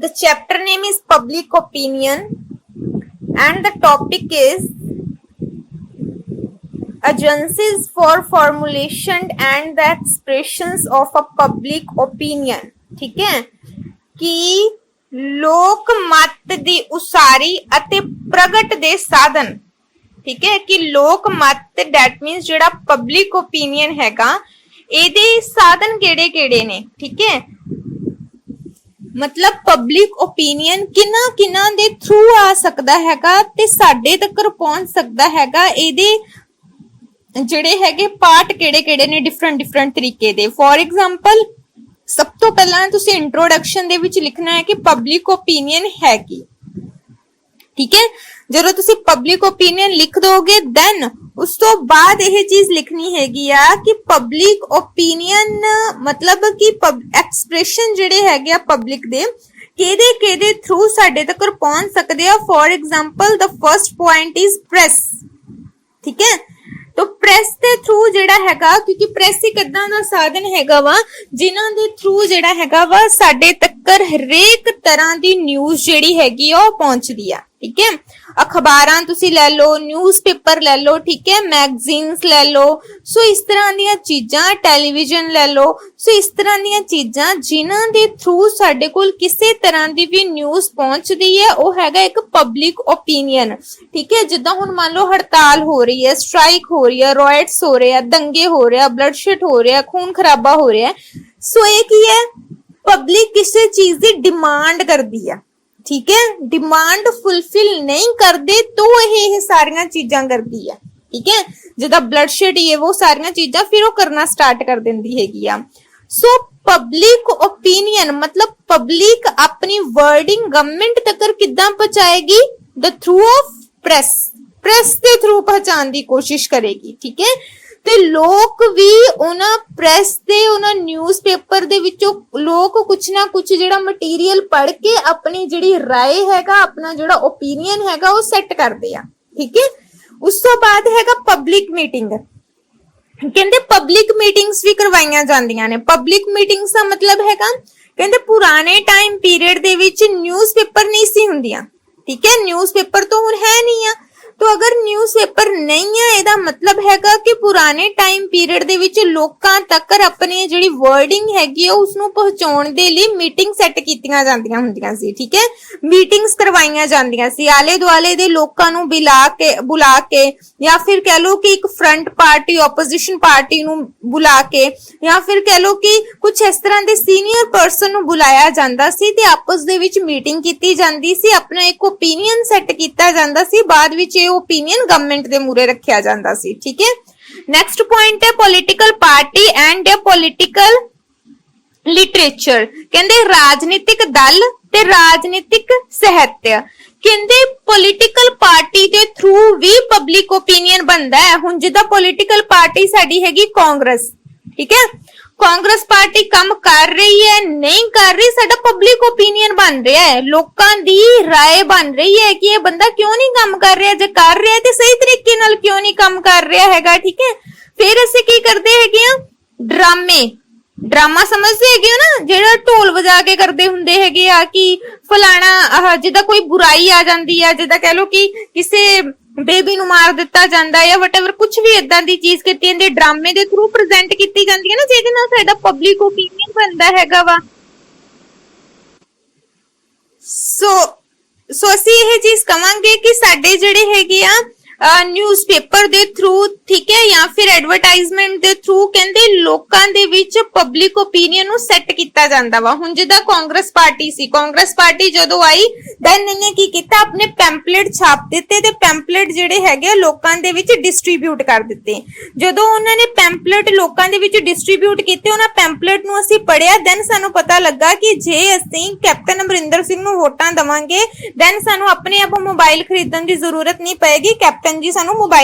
The chapter name is Public Opinion and the topic is agencies for formulation and the expressions of a public opinion। ठीक है कि ਲੋਕ ਮਤ ਦੀ ਉਸਾਰੀ ਅਤੇ ਪ੍ਰਗਟ ਦੇ ਸਾਧਨ। ਠੀਕ ਹੈ ਕਿ ਲੋਕ ਮਤ ਡੈਟ ਮੀਨਸ ਜਿਹੜਾ ਪਬਲਿਕ ਓਪੀਨੀਅਨ ਹੈਗਾ ਇਹਦੇ ਸਾਧਨ ਕਿਹੜੇ ਕਿਹੜੇ ਨੇ। ਠੀਕ ਹੈ मतलब पब्लिक ओपीनियन किन्ना किन्ना दे थ्रू आ सकदा हैगा ते साडे तक पहुंच सकदा हैगा ਇਹਦੇ ਜਿਹੜੇ ਹੈਗੇ ਪਾਰਟ ਕਿਹੜੇ ਕਿਹੜੇ ਨੇ डिफरेंट ਤਰੀਕੇ ਦੇ। फॉर एग्जांपल ਸਭ ਤੋਂ ਪਹਿਲਾਂ ਤੁਸੀਂ ਇੰਟਰੋਡਕਸ਼ਨ ਦੇ ਵਿੱਚ ਲਿਖਣਾ ਹੈ ਕਿ ਪਬਲਿਕ ਓਪੀਨੀਅਨ ਹੈ ਕੀ। ਠੀਕ ਹੈ ਜਦੋਂ ਤੁਸੀਂ ਪਬਲਿਕ ਓਪੀਨੀਅਨ ਲਿਖ ਦੋਗੇ ਦੈਨ ਉਸ ਤੋਂ ਬਾਅਦ ਇਹ ਚੀਜ਼ ਲਿਖਣੀ ਹੈਗੀ ਆ ਕਿ ਪਬਲਿਕ ਓਪੀਨੀਅਨ ਮਤਲਬ ਕਿ ਐਕਸਪ੍ਰੈਸ਼ਨ ਜਿਹੜੇ ਹੈਗੇ ਆ ਪਬਲਿਕ ਦੇ ਕਿਹਦੇ ਕਿਹਦੇ ਥਰੂ ਸਾਡੇ ਤੱਕ ਪਹੁੰਚ ਸਕਦੇ ਆ। For example the first point is press. ठीक है तो प्रेस ਦੇ ਥਰੂ ਜਿਹੜਾ ਹੈਗਾ ਕਿਉਂਕਿ ਪ੍ਰੈਸ ਇੱਕ ਇਦਾਂ ਦਾ ਸਾਧਨ ਹੈਗਾ ਵਾ ਜਿਨ੍ਹਾਂ ਦੇ ਥਰੂ ਜਿਹੜਾ ਹੈਗਾ ਵਾ ਸਾਡੇ ਤੱਕ ਹਰੇਕ ਤਰ੍ਹਾਂ ਦੀ ਨਿਊਜ਼ ਜਿਹੜੀ ਹੈਗੀ ਉਹ ਪਹੁੰਚਦੀ ਆ। ठीक है ਅਖਬਾਰਾਂ ਤੁਸੀਂ ਲੈ ਲਓ ਨਿਊਜ਼ਪੇਪਰ ਲੈ ਲਓ ਠੀਕ ਹੈ ਮੈਗਜ਼ੀਨਸ ਲੈ ਲਓ ਸੋ ਇਸ ਤਰ੍ਹਾਂ ਦੀਆਂ ਚੀਜ਼ਾਂ ਟੈਲੀਵਿਜ਼ਨ ਲੈ ਲਓ ਸੋ ਇਸ ਤਰ੍ਹਾਂ ਦੀਆਂ ਚੀਜ਼ਾਂ ਜਿਨ੍ਹਾਂ ਦੇ ਥਰੂ ਸਾਡੇ ਕੋਲ ਕਿਸੇ ਤਰ੍ਹਾਂ ਦੀ ਵੀ ਨਿਊਜ਼ ਪਹੁੰਚਦੀ ਹੈ ਉਹ ਹੈਗਾ ਇੱਕ ਪਬਲਿਕ ਓਪੀਨੀਅਨ। ਠੀਕ ਹੈ ਜਿੱਦਾਂ ਹੁਣ ਮੰਨ ਲਓ ਹੜਤਾਲ ਹੋ ਰਹੀ ਹੈ ਸਟ੍ਰਾਈਕ ਹੋ ਰਹੀ ਹੈ ਰਾਇਟਸ ਹੋ ਰਹੇ ਆ ਦੰਗੇ ਹੋ ਰਹੇ ਆ ਬਲੱਡਸ਼ੈਡ ਹੋ ਰਿਹਾ ਖੂਨ ਖਰਾਬਾ ਹੋ ਰਿਹਾ ਸੋ ਇਹ ਕੀ ਹੈ ਪਬਲਿਕ ਕਿਸੇ ਚੀਜ਼ ਦੀ ਡਿਮਾਂਡ ਕਰਦੀ ਆ। ठीक है डिमांड फुलफिल नहीं करते तो ये सारियां चीजां करती है। ठीक है जिदा ब्लडशेड ये वो सारियां चीजां फिर वो करना स्टार्ट कर देंदी हैगी आ। सो पब्लिक ओपीनियन मतलब पब्लिक अपनी वर्डिंग गवर्नमेंट तक किद्दां पहुंचाएगी the through of press. Press के थ्रू पहुंचाने की कोशिश करेगी। ठीक है ਤੇ ਲੋਕ ਵੀ ਉਹਨਾਂ ਪ੍ਰੈਸ ਤੇ ਉਹਨਾਂ ਨਿਊਜ਼ਪੇਪਰ ਦੇ ਵਿੱਚੋਂ ਲੋਕ ਕੁਛ ਨਾ ਕੁਛ ਜਿਹੜਾ ਮਟੀਰੀਅਲ ਪੜ੍ਹ ਕੇ ਆਪਣੀ ਜਿਹੜੀ ਰਾਏ ਹੈਗਾ ਆਪਣਾ ਜਿਹੜਾ ਓਪੀਨੀਅਨ ਹੈਗਾ ਉਹ ਸੈੱਟ ਕਰਦੇ ਆ। ਠੀਕ ਹੈ ਉਸ ਤੋਂ ਬਾਅਦ ਹੈਗਾ ਪਬਲਿਕ ਮੀਟਿੰਗ। ਕਹਿੰਦੇ ਪਬਲਿਕ ਮੀਟਿੰਗਸ ਵੀ ਕਰਵਾਈਆਂ ਜਾਂਦੀਆਂ ਨੇ। ਪਬਲਿਕ ਮੀਟਿੰਗਸ ਦਾ ਮਤਲਬ ਹੈਗਾ ਕਹਿੰਦੇ ਪੁਰਾਣੇ ਟਾਈਮ ਪੀਰੀਅਡ ਦੇ ਵਿੱਚ ਨਿਊਜ਼ਪੇਪਰ ਨਹੀਂ ਸੀ ਹੁੰਦੀਆਂ। ਠੀਕ ਹੈ ਨਿਊਜ਼ਪੇਪਰ ਤਾਂ ਹੁਣ ਹੈ ਨਹੀਂ ਆ तो अगर न्यूज़पेपर नहीं है ਇਹਦਾ ਮਤਲਬ ਹੈਗਾ ਕਿ ਪੁਰਾਣੇ ਟਾਈਮ ਪੀਰੀਅਡ ਦੇ ਵਿੱਚ ਲੋਕਾਂ ਤੱਕ ਆਪਣੀ ਜਿਹੜੀ ਵਰਡਿੰਗ ਹੈਗੀ ਆ ਉਸ ਨੂੰ ਪਹੁੰਚਾਉਣ ਦੇ ਲਈ ਮੀਟਿੰਗ ਸੈੱਟ ਕੀਤੀਆਂ ਜਾਂਦੀਆਂ ਹੁੰਦੀਆਂ ਸੀ। ਠੀਕ ਹੈ ਮੀਟਿੰਗਸ ਕਰਵਾਈਆਂ ਜਾਂਦੀਆਂ ਸੀ ਆਲੇ ਦੁਆਲੇ ਦੇ ਲੋਕਾਂ ਨੂੰ ਬੁਲਾ ਕੇ ਜਾਂ ਫਿਰ ਕਹਿ ਲਓ ਕਿ ਇੱਕ ਫਰੰਟ ਪਾਰਟੀ ਆਪੋਜੀਸ਼ਨ ਪਾਰਟੀ ਨੂੰ ਬੁਲਾ ਕੇ ਜਾਂ ਫਿਰ ਕਹਿ ਲਓ ਕਿ ਕੁਝ ਇਸ ਤਰ੍ਹਾਂ ਦੇ ਸੀਨੀਅਰ ਪਰਸਨ ਨੂੰ ਬੁਲਾਇਆ ਜਾਂਦਾ ਸੀ ਤੇ ਆਪਸ ਦੇ ਵਿੱਚ ਮੀਟਿੰਗ ਕੀਤੀ ਜਾਂਦੀ ਸੀ ਆਪਣਾ ਇੱਕ ਓਪੀਨੀਅਨ ਸੈੱਟ ਕੀਤਾ ਜਾਂਦਾ ਸੀ ਬਾਅਦ ਵਿੱਚ ओपीनियन गवर्नमेंट दे मूरे रखा जाता सी। ठीक है नेक्स्ट पॉइंट है political party and political literature. कहंदे राजनीतिक दल ते राजनीतिक साहित्य कहंदे पॉलिटिकल पार्टी दे थ्रू भी पब्लिक ओपीनियन बनता है। हुण जिद्दां पॉलिटिकल पार्टी साडी हैगी कांग्रेस। ठीक है कांग्रेस पार्टी काम कर रही है नहीं कर रही साडा पब्लिक ओपीनियन बन रहा है लोकां दी राय बन रही है कि ये बंदा क्यों नहीं काम कर रहा जे कर रहा है ते सही तरीके नाल क्यों नहीं काम कर रहा हैगा। ठीक है फिर असीं की करदे हैगे आ ड्रामे ड्रामा समझते है ना जेड़ा ढोल बजा के करते हुंदे हैगे आ कि फलाना जिदा कोई बुराई आ जाती है जिदा कह लो कि किसी बेबी ਨੂੰ ਮਾਰ ਦਿੱਤਾ ਜਾਂਦਾ ਹੈ ਜਾਂ ਵਟਐਵਰ ਕੁਝ ਵੀ ਇਦਾਂ ਦੀ ਚੀਜ਼ ਕੀਤੀ ਜਾਂਦੀ ਡਰਾਮੇ ਦੇ ਥਰੂ ਪ੍ਰੈਜ਼ੈਂਟ ਕੀਤੀ ਜਾਂਦੀ ਹੈ ਨਾ ਜਿਹਦੇ ਨਾਲ ਸਾਡਾ ਪਬਲਿਕ ਓਪੀਨੀਅਨ ਬਣਦਾ ਹੈਗਾ ਵਾ। ਸੋ ਅਸੀਂ ਇਹ ਚੀਜ਼ ਕਵਾਂਗੇ ਕਿ ਸਾਡੇ ਜਿਹੜੇ ਹੈਗੇ ਆ ਨਿਊਜ਼ਪੇਪਰ ਦੇ ਥਰੂ ਠੀਕ ਹੈ ਜਾਂ ਫਿਰ ਐਡਵਰਟਾਈਜ਼ਮੈਂਟ ਦੇ ਥਰੂ ਕਹਿੰਦੇ ਲੋਕਾਂ ਦੇ ਵਿੱਚ ਪਬਲਿਕ ਓਪੀਨੀਅਨ ਨੂੰ ਸੈੱਟ ਕੀਤਾ ਜਾਂਦਾ ਵਾ। ਹੁਣ ਜਿੱਦਾਂ ਕਾਂਗਰਸ ਪਾਰਟੀ ਸੀ ਕਾਂਗਰਸ ਪਾਰਟੀ ਜਦੋਂ ਆਈ ਦੈਨ ਇਹਨੇ ਕੀ ਕੀਤਾ ਆਪਣੇ ਪੈਂਪਲੇਟ ਛਾਪ ਦਿੱਤੇ ਤੇ ਪੈਂਪਲੇਟ ਜਿਹੜੇ ਹੈਗੇ ਲੋਕਾਂ ਦੇ ਵਿੱਚ ਡਿਸਟ੍ਰੀਬਿਊਟ ਕਰ ਦਿੱਤੇ। ਜਦੋਂ ਉਹਨਾਂ ਨੇ ਪੈਂਪਲੇਟ ਲੋਕਾਂ ਦੇ ਵਿੱਚ ਡਿਸਟ੍ਰੀਬਿਊਟ ਕੀਤੇ ਉਹਨਾਂ ਪੈਂਪਲੇਟ ਨੂੰ ਅਸੀਂ ਪੜ੍ਹਿਆ ਦੈਨ ਸਾਨੂੰ ਪਤਾ ਲੱਗਾ ਕਿ ਜੇ ਅਸੀਂ ਕੈਪਟਨ ਅਮਰਿੰਦਰ ਸਿੰਘ ਨੂੰ ਵੋਟਾਂ ਦਵਾਂਗੇ ਦੈਨ ਸਾਨੂੰ ਆਪਣੇ ਆਪ ਮੋਬਾਈਲ ਖਰੀਦਣ ਦੀ ਜ਼ਰੂਰਤ ਨਹੀਂ ਪਏਗੀ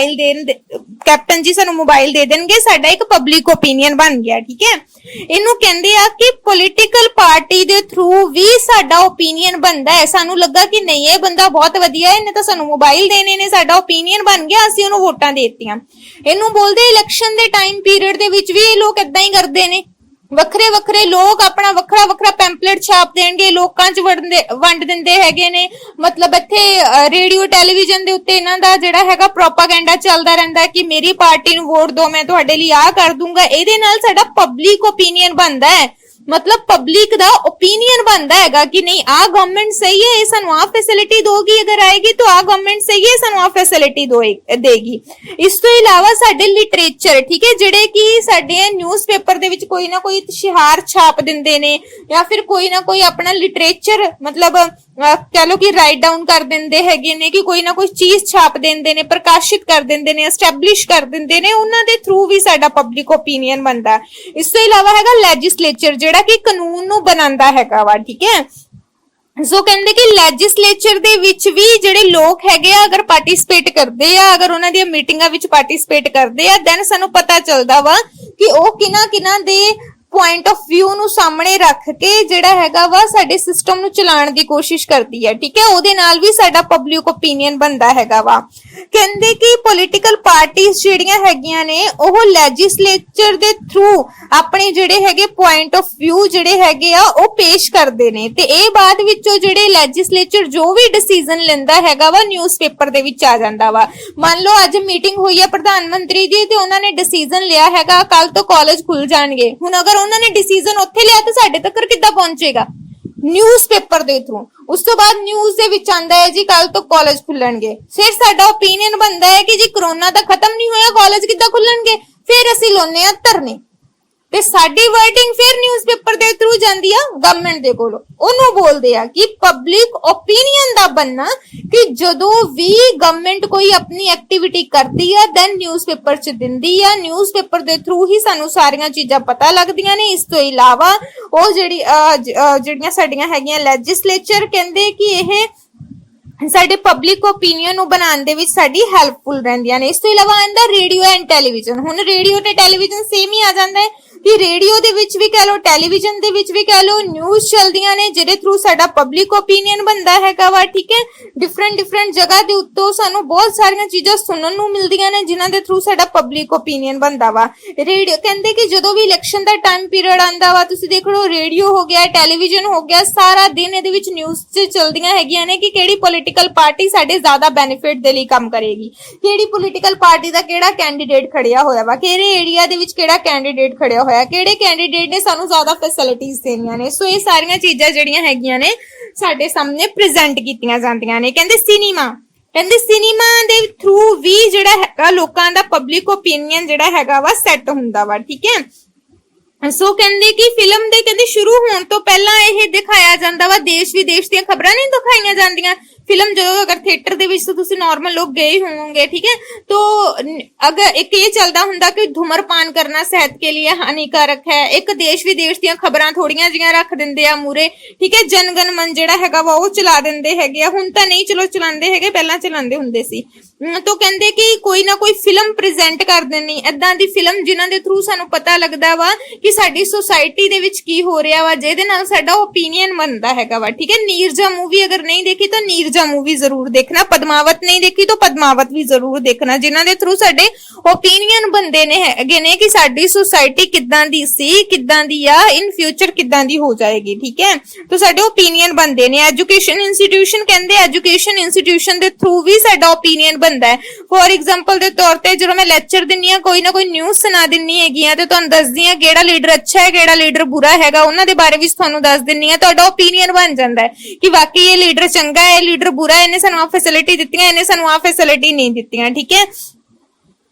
कैप्टन जी सानू मोबाइल दे देंगे साडा एक पब्लिक ओपीनियन बन गया। ठीक है इनू कहंदे आ कि पॉलिटिकल पार्टी दे थ्रू भी साडा ओपीनियन बनदा है। सानू लगा कि नहीं ये बंदा बहुत वधिया है इन्हें तो सानू मोबाइल देने ने साडा ओपीनियन बन गया असीं उहनूं वोटां दे दित्तियां। इनू बोलदे इलेक्शन दे टाइम पीरियड दे विच भी ये लोग इदां ही करदे ने। ਵੱਖਰੇ ਵੱਖਰੇ ਲੋਕ ਆਪਣਾ ਵੱਖਰਾ ਵੱਖਰਾ ਪੈਂਪਲੇਟ ਛਾਪ ਦੇਣਗੇ, ਲੋਕਾਂ 'ਚ ਵੰਡ ਦਿੰਦੇ ਹੈਗੇ ਨੇ। ਮਤਲਬ ਇੱਥੇ ਰੇਡੀਓ ਟੈਲੀਵਿਜ਼ਨ ਦੇ ਉੱਤੇ ਇਹਨਾਂ ਦਾ ਜਿਹੜਾ ਹੈਗਾ ਪ੍ਰੋਪਾਗੈਂਡਾ ਚੱਲਦਾ ਰਹਿੰਦਾ ਕਿ ਮੇਰੀ ਪਾਰਟੀ ਨੂੰ ਵੋਟ ਦਿਓ, ਮੈਂ ਤੁਹਾਡੇ ਲਈ ਆਹ ਕਰ ਦੂੰਗਾ। ਇਹਦੇ ਨਾਲ ਸਾਡਾ ਪਬਲਿਕ ਓਪੀਨੀਅਨ ਬਣਦਾ ਹੈ, ਮਤਲਬ ਪਬਲਿਕ ਦਾ ਓਪੀਨੀਅਨ ਬਣਦਾ ਹੈਗਾ ਕਿ ਨਹੀਂ ਆਹ ਗਵਰਨਮੈਂਟ ਸਹੀ ਹੈ, ਇਹ ਸਾਨੂੰ ਆਹ ਫੈਸਿਲਿਟੀ ਦੋਗੀ, ਅਗਰ ਆਏਗੀ ਤਾਂ ਆਹ ਗਵਰਨਮੈਂਟ ਸਹੀ ਹੈ, ਸਾਨੂੰ ਆਹ ਫੈਸਿਲਿਟੀ ਦੇਗੀ। ਇਸ ਤੋਂ ਇਲਾਵਾ ਸਾਡੇ ਲਿਟਰੇਚਰ, ਠੀਕ ਹੈ, ਜਿਹੜੇ ਕਿ ਸਾਡੇ ਨਿਊਜ਼ਪੇਪਰ ਦੇ ਵਿੱਚ ਕੋਈ ਨਾ ਕੋਈ ਇਸ਼ਤਿਹਾਰ ਛਾਪ ਦਿੰਦੇ ਨੇ ਜਾਂ ਫਿਰ ਕੋਈ ਨਾ ਕੋਈ ਆਪਣਾ ਲਿਟਰੇਚਰ ਮਤਲਬ ਕਹ ਲੋ ਕਿ ਰਾਈਟ ਡਾਊਨ ਕਰ ਦਿੰਦੇ ਹੈਗੇ ਨੇ ਕਿ ਕੋਈ ਨਾ ਕੋਈ ਚੀਜ਼ ਛਾਪ ਦਿੰਦੇ ਨੇ, ਪ੍ਰਕਾਸ਼ਿਤ ਕਰ ਦਿੰਦੇ ਨੇ, ਐਸਟੈਬਲਿਸ਼ ਕਰ ਦਿੰਦੇ ਨੇ, ਉਹਨਾਂ ਦੇ ਥਰੂ ਵੀ ਸਾਡਾ ਪਬਲਿਕ ਓਪੀਨੀਅਨ ਬਣਦਾ। ਇਸ ਤੋਂ ਇਲਾਵਾ ਹੈਗਾ ਲੈਜਿਸਲੇਚਰ, ਜਿਹੜਾ ਕਿ ਕਾਨੂੰਨ ਨੂੰ ਬਣਾਉਂਦਾ ਹੈਗਾ ਵਾ, ਠੀਕ ਹੈ। ਸੋ ਕਹਿੰਦੇ ਕਿ ਲੈਜਿਸਲੇਚਰ ਦੇ ਵਿੱਚ ਵੀ ਜਿਹੜੇ ਲੋਕ ਹੈਗੇ ਆ ਅਗਰ ਪਾਰਟਿਸਿਪੇਟ ਕਰਦੇ ਆ, ਅਗਰ ਉਹਨਾਂ ਦੀਆਂ ਮੀਟਿੰਗਾਂ ਵਿੱਚ ਪਾਰਟਿਸਿਪੇਟ ਕਰਦੇ ਆ, ਦੈਨ ਸਾਨੂੰ ਪਤਾ ਚੱਲਦਾ ਵਾ ਕਿ ਉਹ ਕਿਹਨਾਂ ਦੇ ਪੁਆਇੰਟ ਆਫ ਵਿਊ ਨੂੰ ਸਾਹਮਣੇ ਰੱਖ ਕੇ ਜਿਹੜਾ ਹੈਗਾ ਵਾ ਸਾਡੇ ਸਿਸਟਮ ਨੂੰ ਚਲਾਉਣ ਦੀ ਕੋਸ਼ਿਸ਼ ਕਰਦੀ ਹੈ, ਠੀਕ ਹੈ। ਉਹਦੇ ਨਾਲ ਵੀ ਸਾਡਾ ਪਬਲਿਕ ਓਪੀਨੀਅਨ ਬਣਦਾ ਹੈਗਾ ਵਾ। ਕਹਿੰਦੇ ਕਿ ਪੋਲੀਟੀਕਲ ਪਾਰਟੀਆਂ ਜਿਹੜੀਆਂ ਹੈਗੀਆਂ ਨੇ ਉਹ ਲੈਜਿਸਲੇਚਰ ਦੇ ਥਰੂ ਆਪਣੇ ਜਿਹੜੇ ਹੈਗੇ ਪੁਆਇੰਟ ਆਫ ਵਿਊ ਜਿਹੜੇ ਹੈਗੇ ਆ ਉਹ ਪੇਸ਼ ਕਰਦੇ ਨੇ, ਤੇ ਇਹ ਬਾਅਦ ਵਿੱਚੋਂ ਜਿਹੜੇ ਲੈਜਿਸਲੇਚਰ ਜੋ ਵੀ ਡਿਸੀਜਨ ਲੈਂਦਾ ਹੈਗਾ ਵਾ ਨਿਊਜ਼ਪੇਪਰ ਦੇ ਵਿੱਚ ਆ ਜਾਂਦਾ ਵਾ। ਮੰਨ ਲਓ ਅੱਜ ਮੀਟਿੰਗ ਹੋਈ ਹੈ ਪ੍ਰਧਾਨ ਮੰਤਰੀ ਦੀ ਤੇ ਉਹਨਾਂ ਨੇ ਡਿਸੀਜਨ ਲਿਆ ਹੈਗਾ ਕੱਲ ਤੋਂ ਕਾਲਜ ਖੁੱਲ ਜਾਣਗੇ। ਹੁਣ ਅਗਰ ਉਹਨਾਂ ਨੇ ਡਿਸੀਜਨ ਉੱਥੇ ਲਿਆ ਤਾਂ ਸਾਡੇ ਤੱਕ ਕਿੱਦਾਂ ਪਹੁੰਚੇਗਾ? ਨਿਊਜ਼ਪੇਪਰ ਦੇ ਥਰੂ। ਉਸ ਤੋਂ ਬਾਅਦ ਨਿਊਜ਼ ਦੇ ਵਿੱਚ ਆਂਦਾ ਹੈ ਜੀ ਕੱਲ ਤੋਂ ਕਾਲਜ ਖੁੱਲਣਗੇ। ਫਿਰ ਸਾਡਾ ਓਪੀਨੀਅਨ ਬਣਦਾ ਹੈ ਕਿ ਜੀ ਕਰੋਨਾ ਤਾਂ ਖਤਮ ਨਹੀਂ ਹੋਇਆ, ਕਾਲਜ ਕਿੱਦਾਂ ਖੁੱਲਣਗੇ? ਫਿਰ ਅਸੀਂ ਲਾਉਨੇ ਆ ਧਰਨੇ, ਤੇ ਸਾਡੀ ਵਰਡਿੰਗ ਫਿਰ ਨਿਊਜ਼ਪੇਪਰ ਦੇ ਥਰੂ ਜਾਂਦੀ ਆ ਗਵਰਨਮੈਂਟ ਦੇ ਕੋਲ। ਉਹਨੂੰ ਬੋਲਦੇ ਆ ਕਿ ਪਬਲਿਕ ਓਪੀਨੀਅਨ ਦਾ ਬਣਨਾ, ਕਿ ਜਦੋਂ ਵੀ ਗਵਰਨਮੈਂਟ ਕੋਈ ਆਪਣੀ ਐਕਟੀਵਿਟੀ ਕਰਦੀ ਆ ਦੈਨ ਨਿਊਜ਼ਪੇਪਰ 'ਚ ਦਿੰਦੀ ਆ, ਨਿਊਜ਼ਪੇਪਰ ਦੇ ਥਰੂ ਹੀ ਸਾਨੂੰ ਸਾਰੀਆਂ ਚੀਜ਼ਾਂ ਪਤਾ ਲੱਗਦੀਆਂ ਨੇ। ਇਸ ਤੋਂ ਇਲਾਵਾ ਉਹ ਜਿਹੜੀਆਂ ਸਾਡੀਆਂ ਹੈਗੀਆਂ ਲੈਜਿਸਲੇਚਰ, ਕਹਿੰਦੇ ਕਿ ਇਹ ਸਾਡੇ ਪਬਲਿਕ ਓਪੀਨੀਅਨ ਨੂੰ ਬਣਾਉਣ ਦੇ ਵਿੱਚ ਸਾਡੀ ਹੈਲਪਫੁਲ ਰਹਿੰਦੀਆਂ ਨੇ। ਇਸ ਤੋਂ ਇਲਾਵਾ ਆਂਦਾ ਰੇਡੀਓ ਐਂਡ ਟੈਲੀਵਿਜ਼ਨ। ਹੁਣ ਰੇਡੀਓ ਤੇ ਟੈਲੀਵਿਜ਼ਨ ਸੇਮ ਹੀ ਆ ਜਾਂਦਾ ਹੈ ਕਿ ਰੇਡੀਓ ਦੇ ਵਿੱਚ ਵੀ ਕਹਿ ਲੋ, ਟੈਲੀਵਿਜ਼ਨ ਦੇ ਵਿੱਚ ਵੀ ਕਹਿ ਲੋ, ਨਿਊਜ਼ ਚੱਲਦੀਆਂ ਨੇ ਜਿਹਦੇ ਥਰੂ ਸਾਡਾ ਪਬਲਿਕ ਓਪੀਨੀਅਨ ਬਣਦਾ ਹੈਗਾ ਵਾ, ਠੀਕ ਹੈ। ਡਿਫਰੈਂਟ ਜਗ੍ਹਾ ਦੇ ਉੱਤੋਂ ਸਾਨੂੰ ਬਹੁਤ ਸਾਰੀਆਂ ਚੀਜ਼ਾਂ ਸੁਣਨ ਨੂੰ ਮਿਲਦੀਆਂ ਨੇ ਜਿਨ੍ਹਾਂ ਦੇ ਥਰੂ ਸਾਡਾ ਪਬਲਿਕ ਓਪੀਨੀਅਨ ਬਣਦਾ ਵਾ। ਰੇਡੀਓ ਕਹਿੰਦੇ ਕਿ ਜਦੋਂ ਵੀ ਇਲੈਕਸ਼ਨ ਦਾ ਟਾਈਮ ਪੀਰੀਅਡ ਆਂਦਾ ਵਾ, ਤੁਸੀਂ ਦੇਖ ਲਓ ਰੇਡੀਓ ਹੋ ਗਿਆ, ਟੈਲੀਵਿਜ਼ਨ ਹੋ ਗਿਆ, ਸਾਰਾ ਦਿਨ ਇਹਦੇ ਵਿੱਚ ਨਿਊਜ਼ 'ਚ ਚੱਲਦੀਆਂ ਹੈਗੀਆਂ ਨੇ ਕਿ ਕਿਹੜੀ ਪੋਲੀਟੀਕਲ ਪਾਰਟੀ ਸਾਡੇ ਜ਼ਿਆਦਾ ਬੈਨੀਫਿਟ ਦੇ ਲਈ ਕੰਮ ਕਰੇਗੀ, ਕਿਹੜੀ ਪੋਲੀਟੀਕਲ ਪਾਰਟੀ ਦਾ ਕਿਹੜਾ ਕੈਂਡੀਡੇਟ ਖੜਿਆ ਹੋਇਆ ਵਾ, ਕਿਹੜੇ ਏਰੀਆ ਦੇ ਵਿੱਚ ਕਿਹੜਾ ਕੈਂਡੀਡੇਟ ਖੜਿਆ ਹੋਇਆ, ਕਿਹੜੇ ਕੈਂਡੀਡੇਟ ਨੇ ਸਾਨੂੰ ਜ਼ਿਆਦਾ ਫੈਸਿਲਿਟੀਆਂ ਦੇਣੀਆਂ ਨੇ। ਸੋ ਇਹ ਸਾਰੀਆਂ ਚੀਜ਼ਾਂ ਜਿਹੜੀਆਂ ਹੈਗੀਆਂ ਨੇ ਸਾਡੇ ਸਾਹਮਣੇ ਪ੍ਰੈਜ਼ੈਂਟ ਕੀਤੀਆਂ ਜਾਂਦੀਆਂ ਨੇ। ਕਹਿੰਦੇ ਸਿਨੇਮਾ ਦੇ ਥਰੂ ਵੀ ਜਿਹੜਾ ਹੈਗਾ ਲੋਕਾਂ ਦਾ ਪਬਲਿਕ ਓਪੀਨੀਅਨ ਜਿਹੜਾ ਹੈਗਾ ਵਾ ਸੈੱਟ ਹੁੰਦਾ ਵਾ, ਠੀਕ ਹੈ। ਸੋ ਕਹਿੰਦੇ ਕਿ ਫਿਲਮ ਦੇ ਕਹਿੰਦੇ ਸ਼ੁਰੂ ਹੋਣ ਤੋਂ ਪਹਿਲਾਂ ਇਹ ਦਿਖਾਇਆ ਜਾਂਦਾ ਵਾ, ਦੇਸ਼ ਵਿਦੇਸ਼ ਦੀਆਂ ਖਬਰਾਂ ਨਹੀਂ ਦਿਖਾਈਆਂ ਜਾਂਦੀਆਂ। फिल्म जो अगर थिएटर ਦੇ ਵਿੱਚ ਤੁਸੀਂ नॉर्मल लोग गए होंगे, ठीक है, तो अगर एक ये चलता ਹੁੰਦਾ कि धूम्रपान करना सेहत के लिए हानिकारक है, एक देश विदेश ਦੀਆਂ ਖਬਰਾਂ ਥੋੜੀਆਂ ਜੀਆਂ ਰੱਖ ਦਿੰਦੇ ਆ ਮੂਰੇ, ਠੀਕ ਹੈ। ਜਨਗਨ ਮਨ ਜਿਹੜਾ ਹੈਗਾ ਵਾ ਉਹ ਚਲਾ ਦਿੰਦੇ ਹੈਗੇ ਆ, ਹੁਣ ਤਾਂ ਨਹੀਂ ਚਲੋ ਚਲਾਉਂਦੇ ਹੈਗੇ, ਪਹਿਲਾਂ ਚਲਾਉਂਦੇ ਹੁੰਦੇ ਸੀ। तो ਕਹਿੰਦੇ ਕਿ ਕੋਈ ਨਾ ਕੋਈ ਫਿਲਮ ਪ੍ਰੈਜ਼ੈਂਟ ਕਰ ਦੇਣੀ, ਏਦਾਂ ਦੀ ਫਿਲਮ ਜਿਨ੍ਹਾਂ ਦੇ ਥਰੂ ਸਾਨੂੰ ਪਤਾ ਲੱਗਦਾ ਵਾ ਕਿ ਸਾਡੀ ਸੋਸਾਇਟੀ ਦੇ ਵਿੱਚ ਕੀ ਹੋ ਰਿਹਾ ਵਾ, ਜਿਹਦੇ ਨਾਲ ਸਾਡਾ ਓਪੀਨੀਅਨ ਬਣਦਾ ਹੈਗਾ ਵਾ, ਠੀਕ ਹੈ। नीरजा मूवी अगर नहीं देखी तो नीरजा मूवी जरूर देखना, पद्मावत नहीं देखी तो पद्मावत भी जरूर देखना, जिन्हां दे थ्रू साडे ओपीनियन बनदे ने हैगे ने कि साडी society किदां the C, किदां the uh, in future किदां दी हो जाएगी, ठीक है। तो साडे ओपीनियन बनदे ने। एजुकेशन इंस्टीट्यूशन कहंदे एजुकेशन इंस्टीट्यूशन दे थ्रू भी साडा ओपीनियन बनदा है। फॉर एग्जांपल दे तौर ते जदों मैं लेक्चर दिन्नी आ, कोई ना कोई न्यूज़ सुना दिन्नी हैगी आ ते तुहानूं दसदी आ किहड़ा लीडर अच्छा है किहड़ा लीडर बुरा हैगा, उन्हां दे बारे विच तुहानूं दस दिन्नी आ, तुहाडा ओपीनियन बन जांदा है कि वाकई ये लीडर चंगा है, लीडर बुरा है, इन्हें सानू आ फैसिलिटी दित्तियां, इन्हें सानू आ फैसिलिटी नहीं दित्तियां, ठीक है।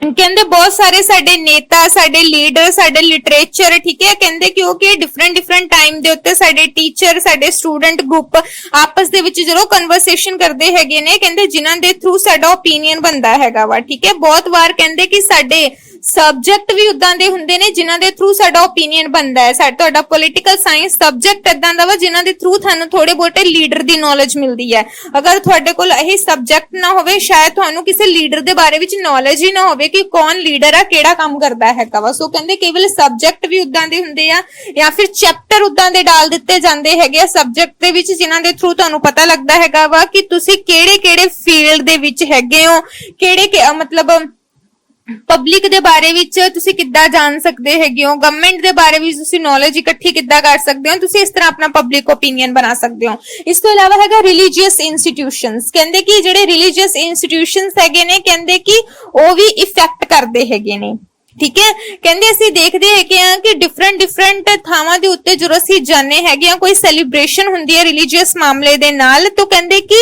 कहंदे बहुत सारे साडे नेता, साडे लीडर, साडे लिटरेचर, ठीक है, कहंदे क्योंकि डिफरेंट टाइम दे उत्ते साडे टीचर, साडे स्टूडेंट ग्रुप आपस दे विच जदों कन्वर्सेशन करदे हैगे ने, कहंदे जिन्हां दे थ्रू साडा ओपीनियन बनदा हैगा वा, ठीक है। बहुत बार कहंदे कि साडे सब्जेक्ट भी उदां दे हुंदे ने जिन्हां दे थ्रू साडा ओपीनियन बनदा है। साडा तुहाडा पॉलिटिकल साइंस सब्जेक्ट इदां दा वा जिन्हां दे थ्रू थानू थोड़े बहुते लीडर दी नॉलेज मिलदी है। अगर तुहाडे कोल ਇਹ सब्जेक्ट ना होवे, शायद ਤੁਹਾਨੂੰ ਕਿਸੇ ਲੀਡਰ ਦੇ ਬਾਰੇ ਵਿੱਚ ਨੌਲੇਜ ਹੀ ਨਾ ਹੋਵੇ ਕਿ ਕੌਣ ਲੀਡਰ ਆ, ਕਿਹੜਾ ਕੰਮ ਕਰਦਾ ਹੈਗਾ ਵਾ। ਸੋ ਕਹਿੰਦੇ ਕੇਵਲ ਸਬਜੈਕਟ ਵੀ ਉਦਾਂ ਦੇ ਹੁੰਦੇ ਆ ਜਾਂ ਫਿਰ ਚੈਪਟਰ ਉਦਾਂ ਦੇ ਡਾਲ ਦਿੱਤੇ ਜਾਂਦੇ ਹੈਗੇ ਆ ਸਬਜੈਕਟ ਦੇ ਵਿੱਚ, ਜਿਨ੍ਹਾਂ ਦੇ ਥਰੂ ਤੁਹਾਨੂੰ ਪਤਾ ਲੱਗਦਾ ਹੈਗਾ ਵਾ ਕਿ ਤੁਸੀਂ ਕਿਹੜੇ-ਕਿਹੜੇ ਫੀਲਡ ਦੇ ਵਿੱਚ ਹੈਗੇ ਹੋ, ਕਿਹੜੇ ਮਤਲਬ ਪਬਲਿਕ ਦੇ ਬਾਰੇ ਵਿੱਚ ਤੁਸੀਂ ਕਿੱਦਾਂ ਜਾਣ ਸਕਦੇ ਹੈਗੇ ਹੋ, ਗਵਰਨਮੈਂਟ ਦੇ ਬਾਰੇ ਵਿੱਚ ਤੁਸੀਂ ਨੌਲੇਜ ਇਕੱਠੀ ਕਿੱਦਾਂ ਕਰ ਸਕਦੇ ਹੋ, ਤੁਸੀਂ ਇਸ ਤਰ੍ਹਾਂ ਆਪਣਾ ਪਬਲਿਕ ਓਪੀਨੀਅਨ ਬਣਾ ਸਕਦੇ ਹੋ। ਇਸ ਤੋਂ ਇਲਾਵਾ ਹੈਗਾ ਰਿਲੀਜੀਅਸ ਇੰਸਟੀਟਿਊਸ਼ਨਸ, ਕਹਿੰਦੇ ਕਿ ਜਿਹੜੇ ਰਿਲੀਜੀਅਸ ਇੰਸਟੀਟਿਊਸ਼ਨਸ ਹੈਗੇ ਨੇ ਕਹਿੰਦੇ ਕਿ ਉਹ ਵੀ ਇਫੈਕਟ ਕਰਦੇ ਹੈਗੇ ਨੇ। ਠੀਕ ਹੈ, ਕਹਿੰਦੇ ਅਸੀਂ ਦੇਖਦੇ ਹੈਗੇ ਆ ਕਿ ਡਿਫਰੈਂਟ ਥਾਵਾਂ ਦੇ ਉੱਤੇ ਜਦੋਂ ਅਸੀਂ ਜਾਣੇ ਹੈਗੇ ਆ, ਕੋਈ ਸੈਲੀਬ੍ਰੇਸ਼ਨ ਹੁੰਦੀ ਹੈ ਰਿਲੀਜੀਅਸ ਮਾਮਲੇ ਦੇ ਨਾਲ, ਤਾਂ ਕਹਿੰਦੇ ਕਿ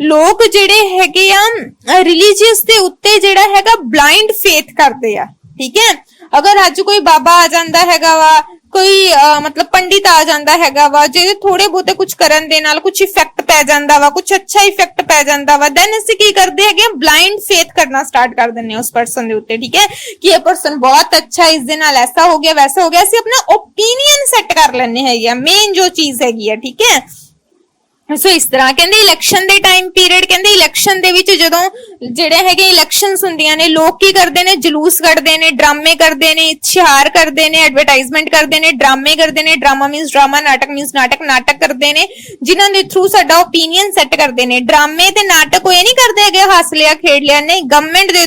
ਲੋਕ ਜਿਹੜੇ ਹੈਗੇ ਆ ਰਿਲੀਜੀਅਸ ਦੇ ਉੱਤੇ ਜਿਹੜਾ ਹੈਗਾ ਬਲਾਈਂਡ ਫੇਥ ਕਰਦੇ ਆ। ਠੀਕ ਹੈ, ਅਗਰ ਅੱਜ ਕੋਈ ਬਾਬਾ ਆ ਜਾਂਦਾ ਹੈਗਾ ਵਾ, ਕੋਈ ਮਤਲਬ ਪੰਡਿਤ ਆ ਜਾਂਦਾ ਹੈਗਾ ਵਾ, ਜਿਹਦੇ ਥੋੜੇ ਬਹੁਤੇ ਕੁਝ ਕਰਨ ਦੇ ਨਾਲ ਕੁਝ ਇਫੈਕਟ ਪੈ ਜਾਂਦਾ ਵਾ, ਕੁਝ ਅੱਛਾ ਇਫੈਕਟ ਪੈ ਜਾਂਦਾ ਵਾ, ਦੈਨ ਅਸੀਂ ਕੀ ਕਰਦੇ ਹੈਗੇ, ਬਲਾਈਂਡ ਫੇਥ ਕਰਨਾ ਸਟਾਰਟ ਕਰ ਦਿੰਦੇ ਉਸ ਪਰਸਨ ਦੇ ਉੱਤੇ। ਠੀਕ ਹੈ, ਕਿ ਇਹ ਪਰਸਨ ਬਹੁਤ ਅੱਛਾ, ਇਸ ਦੇ ਨਾਲ ਐਸਾ ਹੋ ਗਿਆ ਵੈਸਾ ਹੋ ਗਿਆ, ਅਸੀਂ ਆਪਣਾ ਓਪੀਨੀਅਨ ਸੈੱਟ ਕਰ ਲੈਣੇ ਹੈਗੇ ਆ, ਮੇਨ ਜੋ ਚੀਜ਼ ਹੈਗੀ ਆ। ਠੀਕ ਹੈ, ਸੋ ਇਸ ਤਰ੍ਹਾਂ ਕਹਿੰਦੇ ਇਲੈਕਸ਼ਨ ਦੇ ਟਾਈਮ ਪੀਰੀਅਡ, ਕਹਿੰਦੇ ਇਲੈਕਸ਼ਨ ਦੇ ਵਿੱਚ ਜਦੋਂ ਜਿਹੜੇ ਹੈਗੇ ਇਲੈਕਸ਼ਨਸ ਹੁੰਦੀਆਂ ਨੇ, ਲੋਕ ਕੀ ਕਰਦੇ ਨੇ, ਜਲੂਸ ਕੱਢਦੇ ਨੇ, ਡਰਾਮੇ ਕਰਦੇ ਨੇ, ਇਸ਼ਤਿਹਾਰ ਕਰਦੇ ਨੇ, ਐਡਵਰਟਾਈਜ਼ਮੈਂਟ ਕਰਦੇ ਨੇ, ਡਰਾਮੇ ਕਰਦੇ ਨੇ, ਡਰਾਮਾ ਮੀਨਸ ਡਰਾਮਾ, ਨਾਟਕ ਮੀਨਸ ਨਾਟਕ, ਨਾਟਕ ਕਰਦੇ ਨੇ ਜਿਨ੍ਹਾਂ ਦੇ ਥਰੂ ਸਾਡਾ ਓਪੀਨੀਅਨ ਸੈੱਟ ਕਰਦੇ ਨੇ। ਡਰਾਮੇ ਤੇ ਨਾਟਕ ਉਹ ਨਹੀਂ ਕਰਦੇ ਹੈਗੇ ਹੱਸ ਲਿਆ ਖੇਡ ਲਿਆ, ਨਹੀਂ, ਗਵਰਨਮੈਂਟ ਦੇ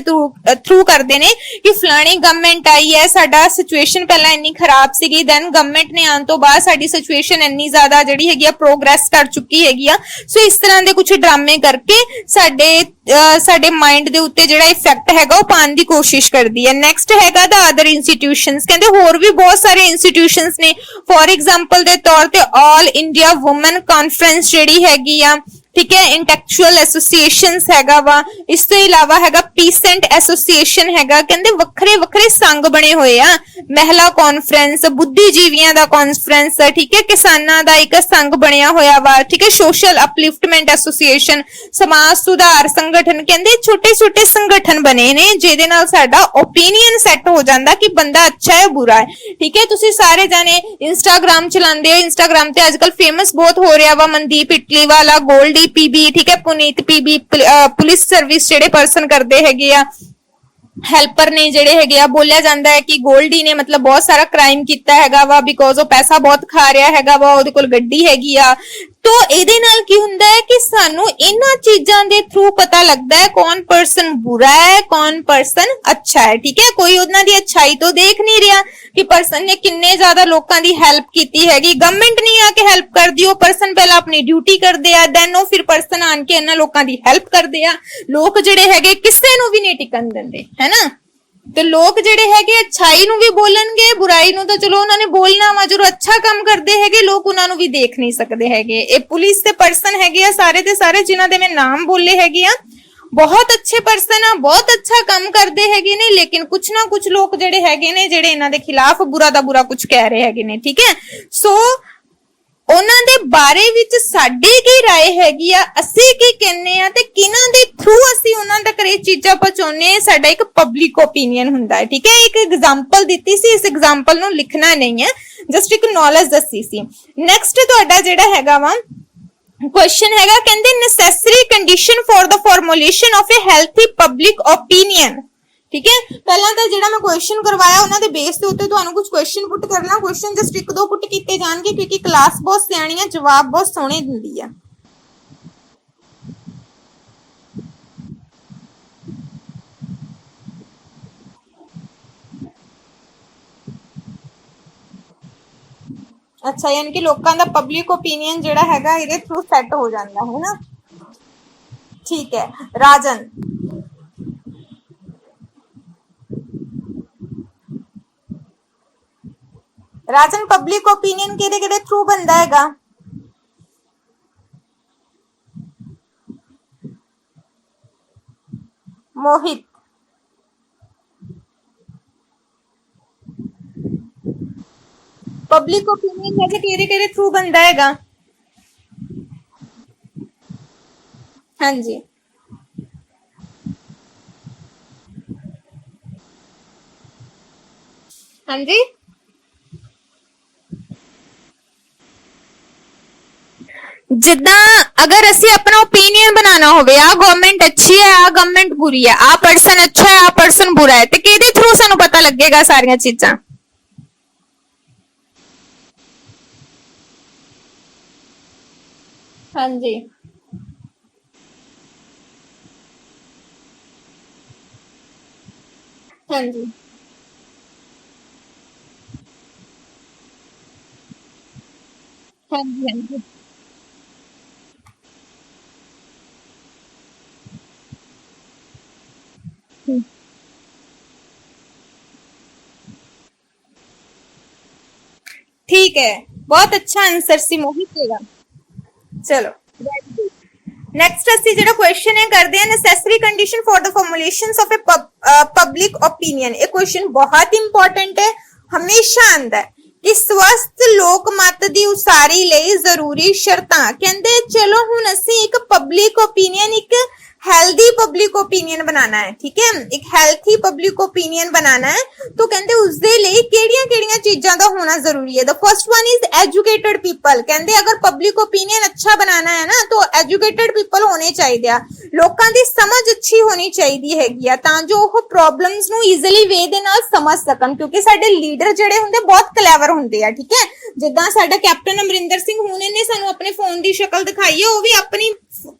ਥਰੂ ਕਰਦੇ ਨੇ ਕਿ ਫਲਾਣੀ ਗਵਰਨਮੈਂਟ ਆਈ ਹੈ, ਸਾਡਾ ਸਿਚੁਏਸ਼ਨ ਪਹਿਲਾਂ ਇੰਨੀ ਖਰਾਬ ਸੀਗੀ, ਦੈਨ ਗਵਰਨਮੈਂਟ ਨੇ ਆਉਣ ਤੋਂ ਬਾਅਦ ਸਾਡੀ ਸਿਚੁਏਸ਼ਨ ਇੰਨੀ ਜ਼ਿਆਦਾ ਜਿਹੜੀ ਹੈਗੀ ਆ ਪ੍ਰੋਗਰੈਸ ਕਰ ਚੁੱਕੀ ਹੈਗੀ ਆ। ਸੋ ਇਸ ਤਰ੍ਹਾਂ ਦੇ ਕੁਝ ਡਰਾਮੇ ਕਰਕੇ ਸਾਡੇ ਮਾਈਂਡ ਦੇ ਉੱਤੇ ਜਿਹੜਾ ਇਫੈਕਟ ਹੈਗਾ ਉਹ ਪਾਉਣ ਦੀ ਕੋਸ਼ਿਸ਼ ਕਰਦੀ ਹੈ। ਨੈਕਸਟ ਹੈਗਾ ਦਾ ਅਦਰ ਇੰਸਟੀਟਿਊਸ਼ਨਸ, ਕਹਿੰਦੇ ਹੋਰ ਵੀ ਬਹੁਤ ਸਾਰੇ ਇੰਸਟੀਟਿਊਸ਼ਨਸ ਨੇ। ਫੋਰ ਐਗਜ਼ਾਮਪਲ ਦੇ ਤੌਰ ਤੇ ਆਲ ਇੰਡੀਆ ਵੂਮਨ ਕਾਨਫਰੰਸ ਜਿਹੜੀ ਹੈਗੀ ਆ, ਠੀਕ ਹੈ, ਇੰਟੈਲੈਕਚੁਅਲ ਐਸੋਸੀਏਸ਼ਨਸ ਹੈਗਾ ਵਾ, ਇਸ ਤੋਂ ਇਲਾਵਾ ਹੈਗਾ ਪੀਸੈਂਟ ਐਸੋਸੀਏਸ਼ਨ ਹੈਗਾ, ਕਹਿੰਦੇ ਵੱਖਰੇ ਵੱਖਰੇ ਸੰਘ ਬਣੇ ਹੋਏ ਆ, ਮਹਿਲਾ ਕਾਨਫਰੰਸ, ਬੁੱਧੀਜੀਵੀਆਂ ਦਾ ਕਾਨਫਰੰਸ, ਠੀਕ ਹੈ, ਕਿਸਾਨਾਂ ਦਾ ਇੱਕ ਸੰਘ ਬਣਿਆ ਹੋਇਆ ਵਾ, ਠੀਕ ਹੈ, ਸੋਸ਼ਲ ਅਪਲਿਫਟਮੈਂਟ ਐਸੋਸੀਏਸ਼ਨ, ਸਮਾਜ ਸੁਧਾਰ ਸੰਗਠਨ, ਕਹਿੰਦੇ ਛੋਟੇ ਛੋਟੇ ਸੰਗਠਨ ਬਣੇ ਨੇ ਜਿਹਦੇ ਨਾਲ ਸਾਡਾ ਓਪੀਨੀਅਨ ਸੈੱਟ ਹੋ ਜਾਂਦਾ ਕਿ ਬੰਦਾ ਅੱਛਾ ਹੈ ਬੁਰਾ ਹੈ। ਠੀਕ ਹੈ, ਤੁਸੀਂ ਸਾਰੇ ਜਾਣੇ ਇੰਸਟਾਗ੍ਰਾਮ ਚਲਾਉਂਦੇ ਹੋ, ਇੰਸਟਾਗ੍ਰਾਮ ਤੇ ਅੱਜਕੱਲ ਫੇਮਸ ਬਹੁਤ ਹੋ ਰਿਹਾ ਵਾ ਮਨਦੀਪ ਇਟਲੀਵਾਲਾ, ਗੋਲਡੀ ਪੀਬੀ, ਠੀਕ ਹੈ, ਪੁਨੀਤ ਪੀਬੀ, ਪੁਲਿਸ ਸਰਵਿਸ ਜਿਹੜੇ ਪਰਸਨ ਕਰਦੇ ਹੈਗੇ ਆ, ਹੈਲਪਰ ਨੇ ਜਿਹੜੇ ਹੈਗੇ ਆ, ਬੋਲਿਆ ਜਾਂਦਾ ਹੈ ਕਿ ਗੋਲਡੀ ਨੇ ਮਤਲਬ ਬਹੁਤ ਸਾਰਾ ਕ੍ਰਾਈਮ ਕੀਤਾ ਹੈਗਾ ਵਾ ਬਿਕੋਜ਼ ਉਹ ਪੈਸਾ ਬਹੁਤ ਖਾ ਰਿਹਾ ਹੈਗਾ ਵਾ, ਉਹਦੇ ਕੋਲ ਗੱਡੀ ਹੈਗੀ ਆ। ਤੋ ਇਹਦੇ ਨਾਲ ਕੀ ਹੁੰਦਾ ਹੈ ਕਿ ਸਾਨੂੰ ਇਹਨਾਂ ਚੀਜ਼ਾਂ ਦੇ ਥਰੂ ਪਤਾ ਲੱਗਦਾ ਹੈ ਕੌਣ ਪਰਸਨ ਬੁਰਾ ਹੈ, ਕੌਣ ਪਰਸਨ ਅੱਛਾ ਹੈ। ਠੀਕ ਹੈ, ਕੋਈ ਉਹਨਾਂ ਦੀ ਅੱਛਾਈ ਤੋਂ ਦੇਖ ਨਹੀਂ ਰਿਹਾ ਕਿ ਪਰਸਨ ਨੇ ਕਿੰਨੇ ਜ਼ਿਆਦਾ ਲੋਕਾਂ ਦੀ ਹੈਲਪ ਕੀਤੀ ਹੈਗੀ। ਗਵਰਨਮੈਂਟ ਨਹੀਂ ਆ ਕੇ ਹੈਲਪ ਕਰਦੀ, ਉਹ ਪਰਸਨ ਪਹਿਲਾਂ ਆਪਣੀ ਡਿਊਟੀ ਕਰਦੇ ਆ, ਦੈਨ ਉਹ ਫਿਰ ਪਰਸਨ ਆਣ ਕੇ ਇਹਨਾਂ ਲੋਕਾਂ ਦੀ ਹੈਲਪ ਕਰਦੇ ਆ। ਲੋਕ ਜਿਹੜੇ ਹੈਗੇ ਕਿਸੇ ਨੂੰ ਵੀ ਨਹੀਂ ਟਿਕਣ ਦਿੰਦੇ, ਹੈ ਨਾ। ਤੇ ਲੋਕ ਜਿਹੜੇ ਹੈਗੇ ਅੱਛਾਈ ਨੂੰ ਵੀ ਬੋਲਣਗੇ, ਬੁਰਾਈ ਨੂੰ ਤਾਂ ਚਲੋ ਉਹਨਾਂ ਨੇ ਬੋਲਣਾ ਵਾ, ਜਦੋਂ ਅੱਛਾ ਕੰਮ ਕਰਦੇ ਹੈਗੇ ਲੋਕ ਉਹਨਾਂ ਨੂੰ ਵੀ ਦੇਖ ਨਹੀਂ ਸਕਦੇ ਹੈਗੇ। ਇਹ ਪੁਲਿਸ ਦੇ ਪਰਸਨ ਹੈਗੇ ਆ ਸਾਰੇ ਦੇ ਸਾਰੇ, ਜਿਨ੍ਹਾਂ ਦੇ ਮੈਂ ਨਾਮ ਬੋਲੇ ਹੈਗੇ ਆ, ਬਹੁਤ ਅੱਛੇ ਪਰਸਨ ਆ, ਬਹੁਤ ਅੱਛਾ ਕੰਮ ਕਰਦੇ ਹੈਗੇ ਨੇ, ਲੇਕਿਨ ਕੁਛ ਨਾ ਕੁਛ ਲੋਕ ਜਿਹੜੇ ਹੈਗੇ ਨੇ ਜਿਹੜੇ ਇਹਨਾਂ ਦੇ ਖਿਲਾਫ ਬੁਰਾ ਦਾ ਬੁਰਾ ਕੁਝ ਕਹਿ ਰਹੇ ਹੈਗੇ ਨੇ। ਠੀਕ ਹੈ, ਸੋ ਉਹਨਾਂ ਦੇ ਬਾਰੇ ਵਿੱਚ ਸਾਡੀ ਕੀ ਰਾਏ ਹੈਗੀ ਆ, ਅਸੀਂ ਕੀ ਕਹਿੰਨੇ ਆ ਤੇ ਕਿਹਨਾਂ ਦੇ ਥਰੂ ਅਸੀਂ ਉਹਨਾਂ ਤੱਕ ਇਹ ਚੀਜ਼ਾਂ ਪਹੁੰਚਾਉਨੇ ਆ, ਸਾਡਾ ਇੱਕ ਪਬਲਿਕ ਓਪੀਨੀਅਨ ਹੁੰਦਾ ਹੈ। ਠੀਕ ਹੈ, ਇੱਕ ਐਗਜ਼ਾਮਪਲ ਦਿੱਤੀ ਸੀ, ਇਸ ਐਗਜ਼ਾਮਪਲ ਨੂੰ ਲਿਖਣਾ ਨਹੀਂ ਹੈ, ਜਸਟ ਇੱਕ ਨੌਲੇਜ ਦੱਸੀ ਸੀ। ਨੈਕਸਟ ਤੁਹਾਡਾ ਜਿਹੜਾ ਹੈਗਾ ਵਾ ਕੁਐਸਚਨ ਹੈਗਾ, ਕਹਿੰਦੇ necessary condition for the formulation of a healthy public opinion. ਠੀਕ ਹੈ, ਪਹਿਲਾਂ ਤਾਂ ਜਿਹੜਾ ਮੈਂ ਕੁਐਸਚਨ ਕਰਵਾਇਆ ਉਹਨਾਂ ਦੇ ਬੇਸ ਦੇ ਉੱਤੇ ਤੁਹਾਨੂੰ ਕੁਝ ਕੁਐਸਚਨ ਪੁੱਟ ਕਰਨਾ, ਕੁਐਸਚਨ ਜਸਟ ਇੱਕ ਦੋ ਪੁੱਟ ਕੀਤੇ ਜਾਣਗੇ ਕਿਉਂਕਿ ਕਲਾਸ ਬਹੁਤ ਸਿਆਣੀ ਹੈ, ਜਵਾਬ ਬਹੁਤ ਸੋਹਣੇ ਦਿੰਦੀ ਹੈ। ਅੱਛਾ, ਯਾਨੀ ਕਿ ਲੋਕਾਂ ਦਾ ਪਬਲਿਕ ਓਪੀਨੀਅਨ ਜਿਹੜਾ ਹੈਗਾ ਇਹਦੇ ਥਰੂ ਸੈੱਟ ਹੋ ਜਾਂਦਾ ਹੈ ਨਾ। ਠੀਕ ਹੈ, ਰਾਜਨ ਰਾਜਨ ਪਬਲਿਕ ਓਪੀਨੀਅਨ ਕਿਹਦੇ ਕਿਹਦੇ ਥਰੂ ਬਣਦਾ ਹੈਗਾ? ਮੋਹਿਤ, ਪਬਲਿਕ ਓਪੀਨੀਅਨ ਹੈਗਾ ਕਿਹਦੇ ਕਿਹਦੇ ਥਰੂ ਬਣਦਾ ਹੈਗਾ? ਹਾਂਜੀ, ਹਾਂਜੀ, ਜਿੱਦਾਂ ਅਗਰ ਅਸੀਂ ਆਪਣਾ ਓਪੀਨੀਅਨ ਬਣਾਉਣਾ ਹੋਵੇ ਆ ਗਵਰਨਮੈਂਟ ਅੱਛੀ ਹੈ, ਆ ਗਵਰਨਮੈਂਟ ਬੁਰੀ ਹੈ, ਆ ਪਰਸਨ ਅੱਛਾ ਹੈ, ਆ ਪਰਸਨ ਬੁਰਾ ਹੈ, ਤੇ ਕਿਹਦੇ ਥਰੂ ਸਾਨੂੰ ਪਤਾ ਲੱਗੇਗਾ ਸਾਰੀਆਂ ਚੀਜ਼ਾਂ? ਹਾਂਜੀ, ਹਾਂਜੀ ਹਾਂਜੀ ਹਾਂਜੀ हम्म, ठीक है। बहुत अच्छा आंसर सी मोहित देगा। चलो नेक्स्ट ਅਸੀਂ ਜਿਹੜਾ ਕੁਐਸਚਨ ਹੈ ਕਰਦੇ ਹਾਂ necessary condition for the formulations of a public opinion. ਇਹ ਕੁਐਸਚਨ ਬਹੁਤ ਇੰਪੋਰਟੈਂਟ ਹੈ, ਹਮੇਸ਼ਾ ਆਂਦਾ ਹੈ ਕਿ ਸਵਸਥ ਲੋਕ ਮਤ ਦੀ ਉਸਾਰੀ ਲਈ ਜ਼ਰੂਰੀ ਸ਼ਰਤਾਂ। ਕਹਿੰਦੇ ਚਲੋ ਹੁਣ ਅਸੀਂ ਇੱਕ ਪਬਲਿਕ ओपिनियन ਇੱਕ हेल्दी पब्लिक ओपिनियन बनाना है, ठीक है, एक हेल्थी पब्लिक ओपिनियन बनाना है। तो कहते उसदे लिए केड़ियां-केड़ियां चीजां दा होना जरूरी है। The first one is educated people. कहते अगर पब्लिक ओपिनियन अच्छा बनाना है ना तो एजुकेटेड पीपल होने चाहिए, लोकां दी समझ अच्छी होनी चाहिए हैगी आ तां जो ਉਹ ਪ੍ਰੋਬਲਮਸ ਨੂੰ ਈਜ਼ੀਲੀ ਵੇ ਦੇ ਨਾਲ ਸਮਝ ਸਕਣ, ਕਿਉਂਕਿ ਸਾਡੇ ਲੀਡਰ ਜਿਹੜੇ ਹੁੰਦੇ ਬਹੁਤ ਕਲੇਵਰ ਹੁੰਦੇ ਆ, ਠੀਕ ਹੈ। ਜਿੱਦਾਂ ਸਾਡਾ ਕੈਪਟਨ ਅਮਰਿੰਦਰ ਸਿੰਘ ਹੁਣੇ ਨੇ ਸਾਨੂੰ ਆਪਣੇ ਫੋਨ ਦੀ ਸ਼ਕਲ ਦਿਖਾਈ ਹੈ, ਉਹ ਵੀ ਆਪਣੀ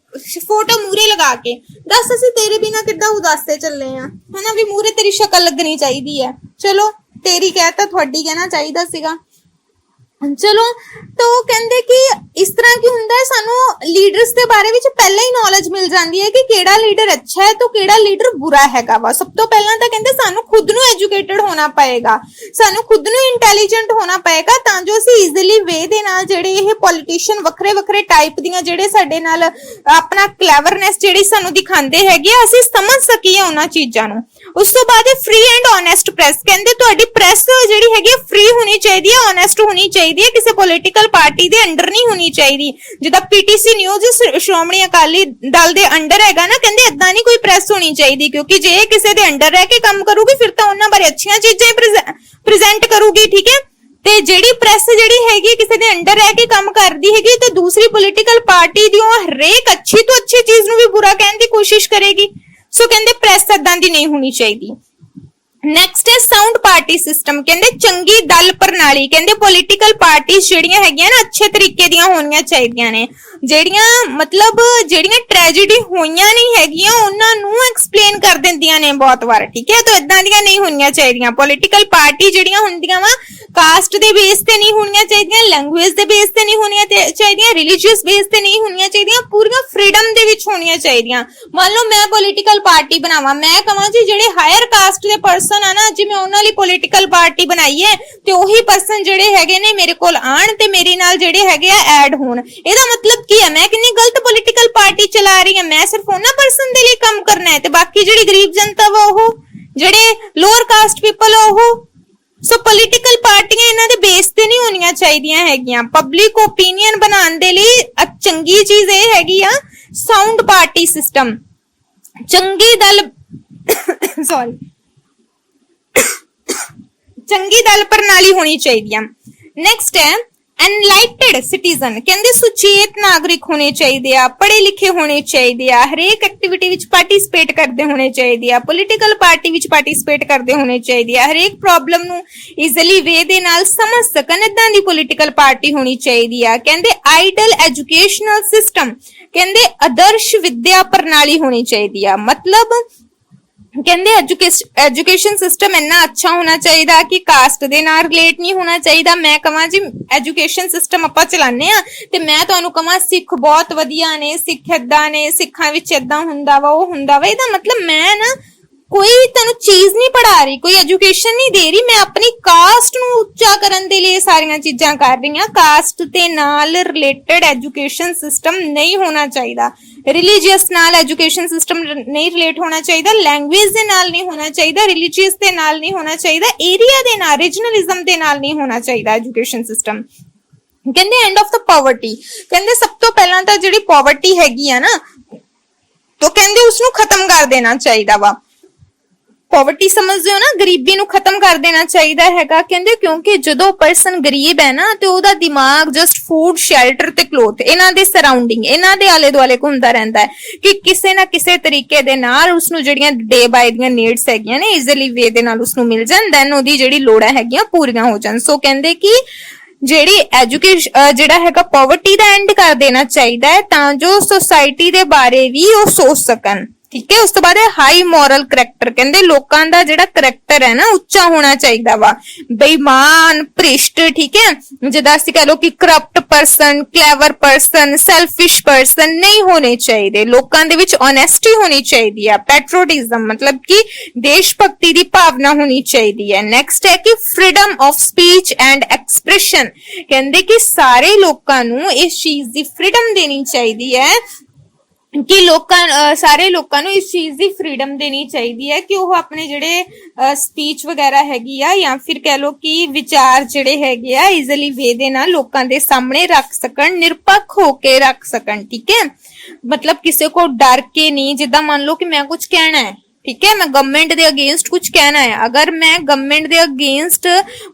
ਫੋਟੋ ਮੂਰੇ ਲਗਾ ਕੇ ਦੱਸ ਅਸੀਂ ਤੇਰੇ ਬਿਨਾ ਕਿੱਦਾਂ ਉਦਾਸੇ ਚੱਲੇ ਆ, ਹਨਾ, ਵੀ ਮੂਰੇ ਤੇਰੀ ਸ਼ਕਲ ਲੱਗਣੀ ਚਾਹੀਦੀ ਹੈ। ਚਲੋ ਤੇਰੀ ਕਹਿਤਾ ਤੁਹਾਡੀ ਕਹਿਣਾ ਚਾਹੀਦਾ ਸੀਗਾ। ਚਲੋ ਤਾਂ ਉਹ ਕਹਿੰਦੇ ਕਿ ਇਸ ਤਰ੍ਹਾਂ ਕੀ ਹੁੰਦਾ ਹੈ, ਸਾਨੂੰ ਲੀਡਰਸ ਦੇ ਬਾਰੇ ਵਿੱਚ ਪਹਿਲਾਂ ਹੀ ਨੌਲੇਜ ਮਿਲ ਜਾਂਦੀ ਹੈ ਕਿ ਕਿਹੜਾ ਲੀਡਰ ਅੱਛਾ ਹੈ ਤੇ ਕਿਹੜਾ ਲੀਡਰ ਬੁਰਾ ਹੈਗਾ ਵਾ। ਸਭ ਤੋਂ ਪਹਿਲਾਂ ਤਾਂ ਕਹਿੰਦੇ ਸਾਨੂੰ ਖੁਦ ਨੂੰ ਐਜੂਕੇਟਡ ਹੋਣਾ ਪਏਗਾ, ਸਾਨੂੰ ਖੁਦ ਨੂੰ ਇੰਟੈਲੀਜੈਂਟ ਹੋਣਾ ਪਏਗਾ ਤਾਂ ਜੋ ਅਸੀਂ ਈਜ਼ੀਲੀ ਵੇ ਦੇ ਨਾਲ ਜਿਹੜੇ ਇਹ ਪੋਲੀਟੀਸ਼ੀਅਨ ਵੱਖਰੇ ਵੱਖਰੇ ਟਾਈਪ ਦੀਆਂ ਜਿਹੜੇ ਸਾਡੇ ਨਾਲ ਆਪਣਾ ਕਲੈਵਰਨੈਸ ਜਿਹੜੀ ਸਾਨੂੰ ਦਿਖਾਉਂਦੇ ਹੈਗੇ ਆ, ਅਸੀਂ ਸਮਝ ਸਕੀਏ ਉਹਨਾਂ ਚੀਜ਼ਾਂ ਨੂੰ। ਉਸ ਤੋਂ ਬਾਅਦ ਫ੍ਰੀ ਐਂਡ ਓਨੈਸਟ ਪ੍ਰੈਸ। ਕਹਿੰਦੇ ਤੁਹਾਡੀ ਪ੍ਰੈਸ ਜਿਹੜੀ ਹੈਗੀ ਫ੍ਰੀ ਹੋਣੀ ਚਾਹੀਦੀ ਹੈ, ਓਨੈਸਟ ਹੋਣੀ ਚਾਹੀਦੀ ਹੈ, ਕਿਸੇ ਪੋਲੀਟੀਕਲ ਪਾਰਟੀ ਦੇ ਅੰਡਰ ਨਹੀਂ ਹੋਣੀ ਚਾਹੀਦੀ। ਜਿੱਦਾਂ ਪੀਟੀਸੀ ਨਿਊਜ਼ ਸ਼੍ਰੋਮਣੀ ਅਕਾਲੀ ਦਲ ਦੇ ਅੰਡਰ ਹੈਗਾ ਨਾ, ਕਹਿੰਦੇ ਏਦਾਂ ਨਹੀਂ ਕੋਈ ਪ੍ਰੈਸ ਹੋਣੀ ਚਾਹੀਦੀ, ਕਿਉਂਕਿ ਜੇ ਕਿਸੇ ਦੇ ਅੰਡਰ ਰਹਿ ਕੇ ਕੰਮ ਕਰੂਗੀ ਫਿਰ ਤਾਂ ਉਹਨਾਂ ਬਾਰੇ ਅੱਛੀਆਂ ਚੀਜ਼ਾਂ ਪ੍ਰੈਜ਼ੈਂਟ ਕਰੂਗੀ, ਠੀਕ ਹੈ। ਤੇ ਜਿਹੜੀ ਪ੍ਰੈਸ ਜਿਹੜੀ ਹੈਗੀ ਕਿਸੇ ਦੇ ਅੰਡਰ ਰਹਿ ਕੇ ਕੰਮ ਕਰਦੀ ਹੈਗੀ ਤੇ ਦੂਸਰੀ ਪੋਲੀਟੀਕਲ ਪਾਰਟੀ ਦੀ ਉਹ ਹਰੇਕ ਅੱਛੀ ਤੋਂ ਅੱਛੀ ਚੀਜ਼ ਨੂੰ ਵੀ ਬੁਰਾ ਕਹਿਣ ਦੀ ਕੋਸ਼ਿਸ਼ ਕਰੇਗੀ। ਸੋ ਕਹਿੰਦੇ ਪ੍ਰੈਸ ਏਦਾਂ ਦੀ ਨਹੀਂ ਹੋਣੀ ਚਾਹੀਦੀ। ਨੈਕਸਟ ਹੈ ਸਾਊਂਡ ਪਾਰਟੀ ਸਿਸਟਮ। ਕਹਿੰਦੇ ਚੰਗੀ ਦਲ ਪ੍ਰਣਾਲੀ। ਕਹਿੰਦੇ ਪੋਲੀਟੀਕਲ ਪਾਰਟੀਆਂ ਜਿਹੜੀਆਂ ਹੈਗੀਆਂ ਨਾ ਅੱਛੇ ਤਰੀਕੇ ਦੀਆਂ ਹੋਣੀਆਂ ਚਾਹੀਦੀਆਂ ਨੇ, ਜਿਹੜੀਆਂ ਟ੍ਰੈਜੇਡੀ ਹੋਈਆਂ ਨਹੀਂ ਹੈਗੀਆਂ ਉਹਨਾਂ ਨੂੰ ਐਕਸਪਲੇਨ ਕਰ ਦਿੰਦੀਆਂ ਨੇ ਬਹੁਤ ਵਾਰ, ਠੀਕ ਹੈ। ਤਾਂ ਇਦਾਂ ਦੀਆਂ ਨਹੀਂ ਹੋਣੀਆਂ ਚਾਹੀਦੀਆਂ। ਪੋਲੀਟੀਕਲ ਪਾਰਟੀ ਜਿਹੜੀਆਂ ਹੁੰਦੀਆਂ ਵਾ ਕਾਸਟ ਦੇ ਬੇਸ ਤੇ ਨਹੀਂ ਹੋਣੀਆਂ ਚਾਹੀਦੀਆਂ, ਲੈਂਗੁਏਜ ਦੇ ਬੇਸ ਤੇ ਨਹੀਂ ਹੋਣੀਆਂ ਚਾਹੀਦੀਆਂ, ਰਿਲੀਜੀਅਸ ਬੇਸ ਤੇ ਨਹੀਂ ਹੋਣੀਆਂ ਚਾਹੀਦੀਆਂ, ਪੂਰੀਆਂ ਫ੍ਰੀडम ਦੇ ਵਿੱਚ ਹੋਣੀਆਂ ਚਾਹੀਦੀਆਂ। ਮੰਨ ਲਓ ਮੈਂ ਪੋਲੀਟੀਕਲ ਪਾਰਟੀ ਬਣਾਵਾਂ, ਮੈਂ ਕਹਾਂ ਜੀ ਜਿਹੜੇ ਹਾਇਰ ਕਾਸਟ ਦੇ ਪਰਸਨ ਆ ਨਾ, ਜਿਵੇਂ ਉਹਨਾਂ ਲਈ ਪੋਲੀਟੀਕਲ ਪਾਰਟੀ ਬਣਾਈ ਹੈ ਤੇ ਉਹੀ ਪਰਸਨ ਜਿਹੜੇ ਹੈਗੇ ਨੇ ਮੇਰੇ ਕੋਲ ਆਣ ਤੇ ਮੇਰੇ ਨਾਲ ਜਿਹੜੇ ਹੈਗੇ ਆ ਐਡ ਹੋਣ। ਇਹਦਾ ਮਤਲਬ ਕੀ ਹੈ? ਮੈਂ ਕਿੰਨੀ ਗਲਤ ਪੋਲੀਟੀਕਲ ਪਾਰਟੀ ਚਲਾ ਰਹੀ ਹਾਂ। ਮੈਂ ਸਿਰਫ ਉਹਨਾਂ ਪਰਸਨ ਦੇ ਲਈ ਕੰਮ ਕਰਨਾ ਹੈ ਤੇ ਬਾਕੀ ਜਿਹੜੀ ਗਰੀਬ ਜਨਤਾ ਵਾ ਉਹ ਜਿਹੜੇ ਲੋਅਰ ਕਾਸਟ ਪੀਪਲ ਆ ਉਹ। ਸੋ ਪੋਲੀਟੀਕਲ ਪਾਰਟੀਆਂ ਇਹਨਾਂ ਦੇ ਬੇਸ ਤੇ ਨਹੀਂ ਹੋਣੀਆਂ ਚਾਹੀਦੀਆਂ ਹੈਗੀਆਂ। ਪਬਲਿਕ ਓਪੀਨੀਅਨ ਬਣਾਉਣ ਦੇ ਲਈ ਚੰਗੀ ਚੀਜ਼ ਇਹ ਹੈਗੀ ਆ ਸਾਊਂਡ ਪਾਰਟੀ ਸਿਸਟਮ। ਚੰਗੀ ਦਲ ਸੌਰੀ ਚੰਗੀ ਦਲ ਪ੍ਰਣਾਲੀ ਹੋਣੀ ਚਾਹੀਦੀ ਆ। ਨੈਕਸਟ ਹੈ एनलाइटेड सिटीजन। कहते सुचेत नागरिक होने चाहिए, पढ़े लिखे होने चाहिए, हरेक एक्टिविटी विच पार्टिसिपेट करते होने चाहिए, पॉलिटिकल पार्टी विच पार्टिसिपेट करते होने चाहिए, हरेक प्रॉब्लम नू इजीली वे दे नाल समझ सकन इदां दी पॉलिटिकल पार्टी होनी चाहिए। कहते आइडल एजुकेशनल सिस्टम। कहते आदर्श विद्या प्रणाली होनी चाहिए। मतलब ਕਹਿੰਦੇ ਐਜੂਕੇਸ਼ਨ ਸਿਸਟਮ ਇੰਨਾ ਅੱਛਾ ਹੋਣਾ ਚਾਹੀਦਾ ਕਿ ਕਾਸਟ ਦੇ ਨਾਲ ਰਿਲੇਟ ਨਹੀਂ ਹੋਣਾ ਚਾਹੀਦਾ। ਮੈਂ ਕਹਾਂ ਜੀ ਐਜੂਕੇਸ਼ਨ ਸਿਸਟਮ ਆਪਾਂ ਚਲਾਉਂਦੇ ਆ ਤੇ ਮੈਂ ਤੁਹਾਨੂੰ ਕਹਾਂ ਸਿੱਖ ਬਹੁਤ ਵਧੀਆ ਨੇ, ਸਿੱਖ ਏਦਾਂ ਨੇ, ਸਿੱਖਾਂ ਵਿੱਚ ਏਦਾਂ ਹੁੰਦਾ ਵਾ, ਉਹ ਹੁੰਦਾ ਵਾ, ਇਹਦਾ ਮਤਲਬ ਮੈਂ ਨਾ ਕੋਈ ਤੁਹਾਨੂੰ ਚੀਜ਼ ਨਹੀਂ ਪੜਾ ਰਹੀ, ਕੋਈ ਐਜੂਕੇਸ਼ਨ ਨਹੀਂ ਦੇ ਰਹੀ, ਮੈਂ ਆਪਣੀ ਕਾਸਟ ਨੂੰ ਉੱਚਾ ਕਰਨ ਦੇ ਲਈ ਸਾਰੀਆਂ ਚੀਜ਼ਾਂ ਕਰ ਰਹੀ ਹਾਂ। ਕਾਸਟ ਦੇ ਨਾਲ ਰਿਲੇਟਡ ਐਜੂਕੇਸ਼ਨ ਸਿਸਟਮ ਨਹੀਂ ਹੋਣਾ ਚਾਹੀਦਾ, ਰਿਲੀਜੀਅਸ ਨਾਲ ਐਜੂਕੇਸ਼ਨ ਸਿਸਟਮ ਨਹੀਂ ਰਿਲੇਟ ਹੋਣਾ ਚਾਹੀਦਾ, ਲੈਂਗੁਏਜ ਦੇ ਨਾਲ ਨਹੀਂ ਹੋਣਾ ਚਾਹੀਦਾ, ਰਿਲੀਜੀਅਸ ਦੇ ਨਾਲ ਨਹੀਂ ਹੋਣਾ ਚਾਹੀਦਾ, ਏਰੀਆ ਦੇ ਨਾਲ, ਰੀਜਨਲਿਜ਼ਮ ਦੇ ਨਾਲ ਨਹੀਂ ਹੋਣਾ ਚਾਹੀਦਾ ਐਜੂਕੇਸ਼ਨ ਸਿਸਟਮ। ਕਹਿੰਦੇ ਐਂਡ ਆਫ ਦ ਪਾਵਰਟੀ। ਕਹਿੰਦੇ ਸਭ ਤੋਂ ਪਹਿਲਾਂ ਤਾਂ ਜਿਹੜੀ ਪਾਵਰਟੀ ਹੈਗੀ ਆ ਨਾ, ਤਾਂ ਕਹਿੰਦੇ ਉਸ ਨੂੰ ਖਤਮ ਕਰ ਦੇਣਾ ਚਾਹੀਦਾ ਵਾ। ਪੋਵਰਟੀ ਸਮਝਦੇ ਹੋ ਨਾ, ਗਰੀਬੀ ਨੂੰ ਖਤਮ ਕਰ ਦੇਣਾ ਚਾਹੀਦਾ ਹੈਗਾ। ਕਹਿੰਦੇ ਕਿਉਂਕਿ ਜਦੋਂ ਪਰਸਨ ਗਰੀਬ ਹੈ ਨਾ ਤੇ ਉਹਦਾ ਦਿਮਾਗ ਜਸਟ ਫੂਡ, ਸ਼ੈਲਟਰ ਤੇ ਕਲੋਥ, ਇਹਨਾਂ ਦੇ ਸਰਾਊਂਡਿੰਗ, ਇਹਨਾਂ ਦੇ ਆਲੇ ਦੁਆਲੇ ਘੁੰਮਦਾ ਰਹਿੰਦਾ ਹੈ ਕਿ ਕਿਸੇ ਨਾ ਕਿਸੇ ਤਰੀਕੇ ਦੇ ਨਾਲ ਉਸਨੂੰ ਜਿਹੜੀਆਂ ਡੇ ਬਾਏ ਦੀਆਂ ਨੀਡਸ ਹੈਗੀਆਂ ਨੇ ਈਜ਼ੀਲੀ ਵੇ ਦੇ ਨਾਲ ਉਸਨੂੰ ਮਿਲ ਜਾਣ, ਦੈਨ ਉਹਦੀ ਜਿਹੜੀ ਲੋੜਾਂ ਹੈਗੀਆਂ ਪੂਰੀਆਂ ਹੋ ਜਾਣ। ਸੋ ਕਹਿੰਦੇ ਕਿ ਜਿਹੜੀ ਐਜੂਕੇਸ਼ਨ ਜਿਹੜਾ ਹੈਗਾ ਪੋਵਰਟੀ ਦਾ ਐਂਡ ਕਰ ਦੇਣਾ ਚਾਹੀਦਾ ਹੈ ਤਾਂ ਜੋ ਸੋਸਾਇਟੀ ਦੇ ਬਾਰੇ ਵੀ ਉਹ ਸੋਚ ਸਕਣ, ਠੀਕ ਹੈ। ਉਸ ਤੋਂ ਬਾਅਦ ਹੈ ਹਾਈ ਮੋਰਲ ਕਰੈਕਟਰ, ਕਹਿੰਦੇ ਲੋਕਾਂ ਦਾ ਜਿਹੜਾ ਕਰੈਕਟਰ ਹੈ ਨਾ ਉੱਚਾ ਹੋਣਾ ਚਾਹੀਦਾ ਵਾ, ਬੇਈਮਾਨ, ਭ੍ਰਿਸ਼ਟ, ਠੀਕ ਹੈ, ਜਿੱਦਾਂ ਅਸੀਂ ਕਹ ਲੋ ਕਿ corrupt person, clever person, selfish person ਨਹੀਂ ਹੋਣੇ ਚਾਹੀਦੇ। ਲੋਕਾਂ ਦੇ ਵਿੱਚ ਓਨੈਸਟੀ ਹੋਣੀ ਚਾਹੀਦੀ ਹੈ, ਪੈਟਰੋਟਿਜ਼ਮ ਮਤਲਬ ਕਿ ਦੇਸ਼ ਭਗਤੀ ਦੀ ਭਾਵਨਾ ਹੋਣੀ ਚਾਹੀਦੀ ਹੈ। ਨੈਕਸਟ ਹੈ ਕਿ freedom of speech and expression, ਕਹਿੰਦੇ ਕਿ ਸਾਰੇ ਲੋਕਾਂ ਨੂੰ ਇਸ ਚੀਜ਼ ਦੀ ਫ੍ਰੀडम ਦੇਣੀ ਚਾਹੀਦੀ ਹੈ ਕਿ ਸਾਰੇ ਲੋਕਾਂ ਨੂੰ ਇਸ ਚੀਜ਼ ਦੀ ਫ੍ਰੀडम ਦੇਣੀ ਚਾਹੀਦੀ ਹੈ ਕਿ ਉਹ ਆਪਣੇ ਜਿਹੜੇ ਸਪੀਚ ਵਗੈਰਾ ਹੈਗੀ ਆ ਜਾਂ ਫਿਰ ਕਹਿ ਲੋ ਕਿ ਵਿਚਾਰ ਜਿਹੜੇ ਹੈਗੇ ਆ ਈਜ਼ੀਲੀ ਵੇ ਦੇ ਨਾਲ ਲੋਕਾਂ ਦੇ ਸਾਹਮਣੇ ਰੱਖ ਸਕਣ, ਨਿਰਪੱਖ ਹੋ ਕੇ ਰੱਖ ਸਕਣ, ਠੀਕ ਹੈ। ਮਤਲਬ ਕਿਸੇ ਕੋ ਡਰ ਕੇ ਨਹੀਂ, ਜਿੱਦਾਂ ਮੰਨ ਲਓ ਕਿ ਮੈਂ ਕੁਝ ਕਹਿਣਾ ਹੈ, ठीक है, मैं गवर्नमेंट दे अगेंस्ट कुछ कहना है, अगर मैं गवर्नमेंट दे अगेंस्ट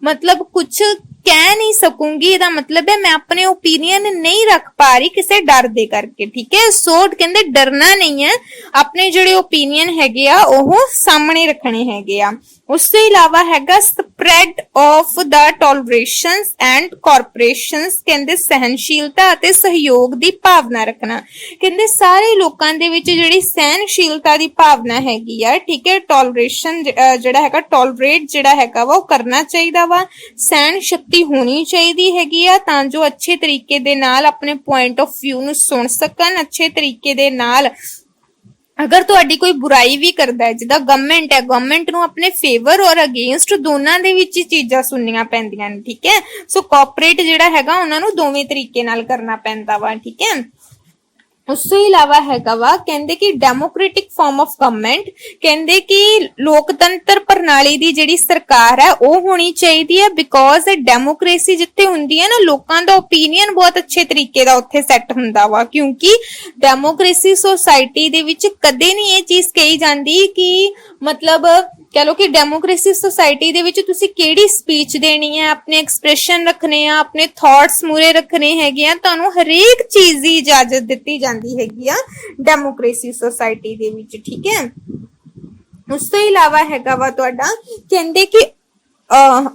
मतलब कुछ कह नहीं सकूंगी, ਇਹਦਾ मतलब है मैं अपने ओपिनियन नहीं रख पा रही किसी डर दे करके, ठीक है। सो कहंदे डरना नहीं है, अपने ਜਿਹੜੇ ओपिनियन ਹੈਗੇ ਆ ਉਹ ਸਾਹਮਣੇ ਰੱਖਣੇ ਹੈਗੇ ਆ। ਉਸ ਤੋਂ ਇਲਾਵਾ ਹੈਗਾ ਸਪਰੈਡ ਆਫ ਦਾ ਟੋਲਰੇਸ਼ਨਸ ਐਂਡ ਕੋਰਪੋਰੇਸ਼ਨਸ, ਕਹਿੰਦੇ ਸਹਿਨਸ਼ੀਲਤਾ ਅਤੇ ਸਹਿਯੋਗ ਦੀ ਭਾਵਨਾ ਰੱਖਣਾ, ਕਹਿੰਦੇ ਸਾਰੇ ਲੋਕਾਂ ਦੇ ਵਿੱਚ ਜਿਹੜੀ ਸਹਿਨਸ਼ੀਲਤਾ ਦੀ ਭਾਵਨਾ ਹੈਗੀ ਆ, ਠੀਕ ਹੈ, ਟੋਲਰੇਸ਼ਨ ਜਿਹੜਾ ਹੈਗਾ, ਟੋਲਰੇਟ ਜਿਹੜਾ ਹੈਗਾ ਵਾ ਉਹ ਕਰਨਾ ਚਾਹੀਦਾ ਵਾ, ਸਹਿਨ ਸ਼ਕਤੀ ਹੋਣੀ ਚਾਹੀਦੀ ਹੈਗੀ ਆ ਤਾਂ ਜੋ ਅੱਛੇ ਤਰੀਕੇ ਦੇ ਨਾਲ ਆਪਣੇ ਪੁਆਇੰਟ ਆਫ ਵਿਊ ਨੂੰ ਸੁਣ ਸਕਣ, ਅੱਛੇ ਤਰੀਕੇ ਦੇ ਨਾਲ ਅਗਰ ਤੁਹਾਡੀ ਕੋਈ ਬੁਰਾਈ ਵੀ ਕਰਦਾ ਹੈ, ਜਿੱਦਾਂ ਗਵਰਨਮੈਂਟ ਹੈ, ਗਵਰਨਮੈਂਟ ਨੂੰ ਆਪਣੇ ਫੇਵਰ ਔਰ ਅਗੇਂਸਟ ਦੋਨਾਂ ਦੇ ਵਿੱਚ ਹੀ ਚੀਜ਼ਾਂ ਸੁਣਨੀਆਂ ਪੈਂਦੀਆਂ ਨੇ, ਠੀਕ ਹੈ। ਸੋ ਕੋਆਪਰੇਟ ਜਿਹੜਾ ਹੈਗਾ ਉਹਨਾਂ ਨੂੰ ਦੋਵੇਂ ਤਰੀਕੇ ਨਾਲ ਕਰਨਾ ਪੈਂਦਾ ਵਾ, ਠੀਕ ਹੈ। ਉਸ ਤੋਂ ਇਲਾਵਾ ਹੈਗਾ ਵਾ ਕਹਿੰਦੇ ਕਿ ਡੈਮੋਕ੍ਰੈਟਿਕ ਫਾਰਮ ਆਫ ਗਵਰਨਮੈਂਟ, ਕਹਿੰਦੇ ਕਿ ਲੋਕਤੰਤਰ ਪ੍ਰਣਾਲੀ ਦੀ ਜਿਹੜੀ ਸਰਕਾਰ ਹੈ ਉਹ ਹੋਣੀ ਚਾਹੀਦੀ ਹੈ, ਬਿਕੋਜ਼ ਡੈਮੋਕ੍ਰੇਸੀ ਜਿੱਥੇ ਹੁੰਦੀ ਹੈ ਨਾ ਲੋਕਾਂ ਦਾ ਓਪੀਨੀਅਨ ਬਹੁਤ ਅੱਛੇ ਤਰੀਕੇ ਦਾ ਉੱਥੇ ਸੈੱਟ ਹੁੰਦਾ ਵਾ, ਕਿਉਂਕਿ ਡੈਮੋਕ੍ਰੇਸੀ ਸੋਸਾਇਟੀ ਦੇ ਵਿੱਚ ਕਦੇ ਨਹੀਂ ਇਹ ਚੀਜ਼ ਕਹੀ ਜਾਂਦੀ ਕਿ ਮਤਲਬ कह लो कि डेमोक्रेसी सोसाइटी दे विच तुसी केड़ी स्पीच देनी है, अपने एक्सप्रेशन रखने आ, अपने थॉट्स मूरे रखने हैगे आ, तुहानू हरेक चीज दी इजाजत दित्ती जांदी हैगी आ डेमोक्रेसी सोसाइटी दे विच, ठीक है। उस तो इलावा हैगा वा तुहाडा कहंदे कि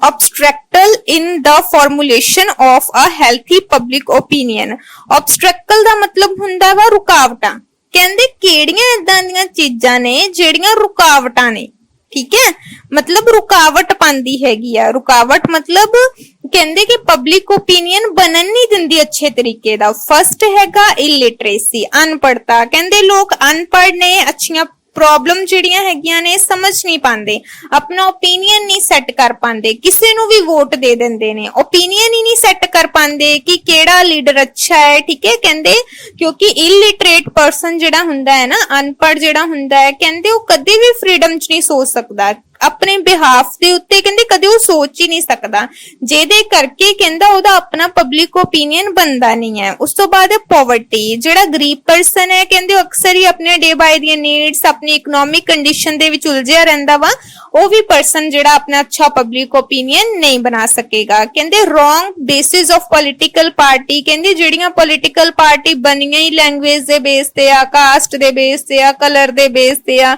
obstacle in the formulation of a healthy public opinion, obstacle ਦਾ ਮਤਲਬ ਹੁੰਦਾ ਵਾ ਰੁਕਾਵਟਾਂ, ਕਹਿੰਦੇ ਕਿਹੜੀਆਂ ਇਦਾਂ ਦੀਆਂ ਚੀਜ਼ਾਂ ਨੇ ਜਿਹੜੀਆਂ ਰੁਕਾਵਟਾਂ ਨੇ, ठीक है, मतलब रुकावट पांदी हैगी आ। रुकावट मतलब कहंदे कि पब्लिक ओपीनियन बनन नहीं दिंदी अच्छे तरीके दा। फर्स्ट हैगा इलिटरेसी, अनपढ़ता, कहंदे लोग अनपढ़ ने, अच्छियां प्रॉब्लम ਜਿਹੜੀਆਂ ਹੈਗੀਆਂ ਨੇ ਸਮਝ ਨਹੀਂ ਪਾਉਂਦੇ, ਆਪਣਾ ਓਪੀਨੀਅਨ ਨਹੀਂ ਸੈੱਟ ਕਰ ਪਾਉਂਦੇ, ਕਿਸੇ ਨੂੰ ਵੀ ਵੋਟ ਦੇ ਦਿੰਦੇ ਨੇ, ਓਪੀਨੀਅਨ ਹੀ ਨਹੀਂ ਸੈੱਟ ਕਰ ਪਾਉਂਦੇ ਕਿ ਕਿਹੜਾ ਲੀਡਰ ਅੱਛਾ ਹੈ, ਠੀਕ ਹੈ। ਕਹਿੰਦੇ ਕਿਉਂਕਿ ਇਲਿਟਰੇਟ ਪਰਸਨ ਜਿਹੜਾ ਹੁੰਦਾ ਹੈ ਨਾ, ਅਨਪੜ੍ਹ ਜਿਹੜਾ ਹੁੰਦਾ ਹੈ, ਕਹਿੰਦੇ ਉਹ ਕਦੇ ਵੀ ਫ੍ਰੀडम 'ਚ ਨਹੀਂ ਸੋਚ ਸਕਦਾ, ਆਪਣੇ ਬਿਹਾਫ ਦੇ ਉੱਤੇ ਕਹਿੰਦੇ ਕਦੇ ਉਹ ਸੋਚ ਹੀ ਨਹੀਂ ਸਕਦਾ, ਜਿਹਦੇ ਕਰਕੇ ਕਹਿੰਦਾ ਉਹਦਾ ਆਪਣਾ ਪਬਲਿਕ ਓਪੀਨੀਅਨ ਬਣਦਾ ਨਹੀਂ ਹੈ। ਉਸ ਤੋਂ ਬਾਅਦ ਹੈ ਪੋਵਰਟੀ, ਜਿਹੜਾ ਗਰੀਬ ਪਰਸਨ ਹੈ ਕਹਿੰਦੇ ਉਹ ਅਕਸਰ ਹੀ ਆਪਣੇ ਡੇ ਬਾਏ ਦੀਆਂ ਨੀਡਸ, ਆਪਣੀ ਇਕਨੋਮਿਕ ਕੰਡੀਸ਼ਨ ਦੇ ਵਿੱਚ ਉਲਝਿਆ ਰਹਿੰਦਾ ਵਾ, ਉਹ ਵੀ ਪਰਸਨ ਜਿਹੜਾ ਆਪਣਾ ਅੱਛਾ ਪਬਲਿਕ ਓਪੀਨੀਅਨ ਨਹੀਂ ਬਣਾ ਸਕੇਗਾ। ਕਹਿੰਦੇ wrong basis of political party, ਕਹਿੰਦੇ ਜਿਹੜੀਆਂ ਪੋਲੀਟੀਕਲ ਪਾਰਟੀ ਬਣੀਆਂ ਹੀ ਲੈਂਗੁਏਜ ਦੇ ਬੇਸ ਤੇ ਆ, ਕਾਸਟ ਦੇ ਬੇਸ ਤੇ ਆ, ਕਲਰ ਦੇ ਬੇਸ ਤੇ ਆ,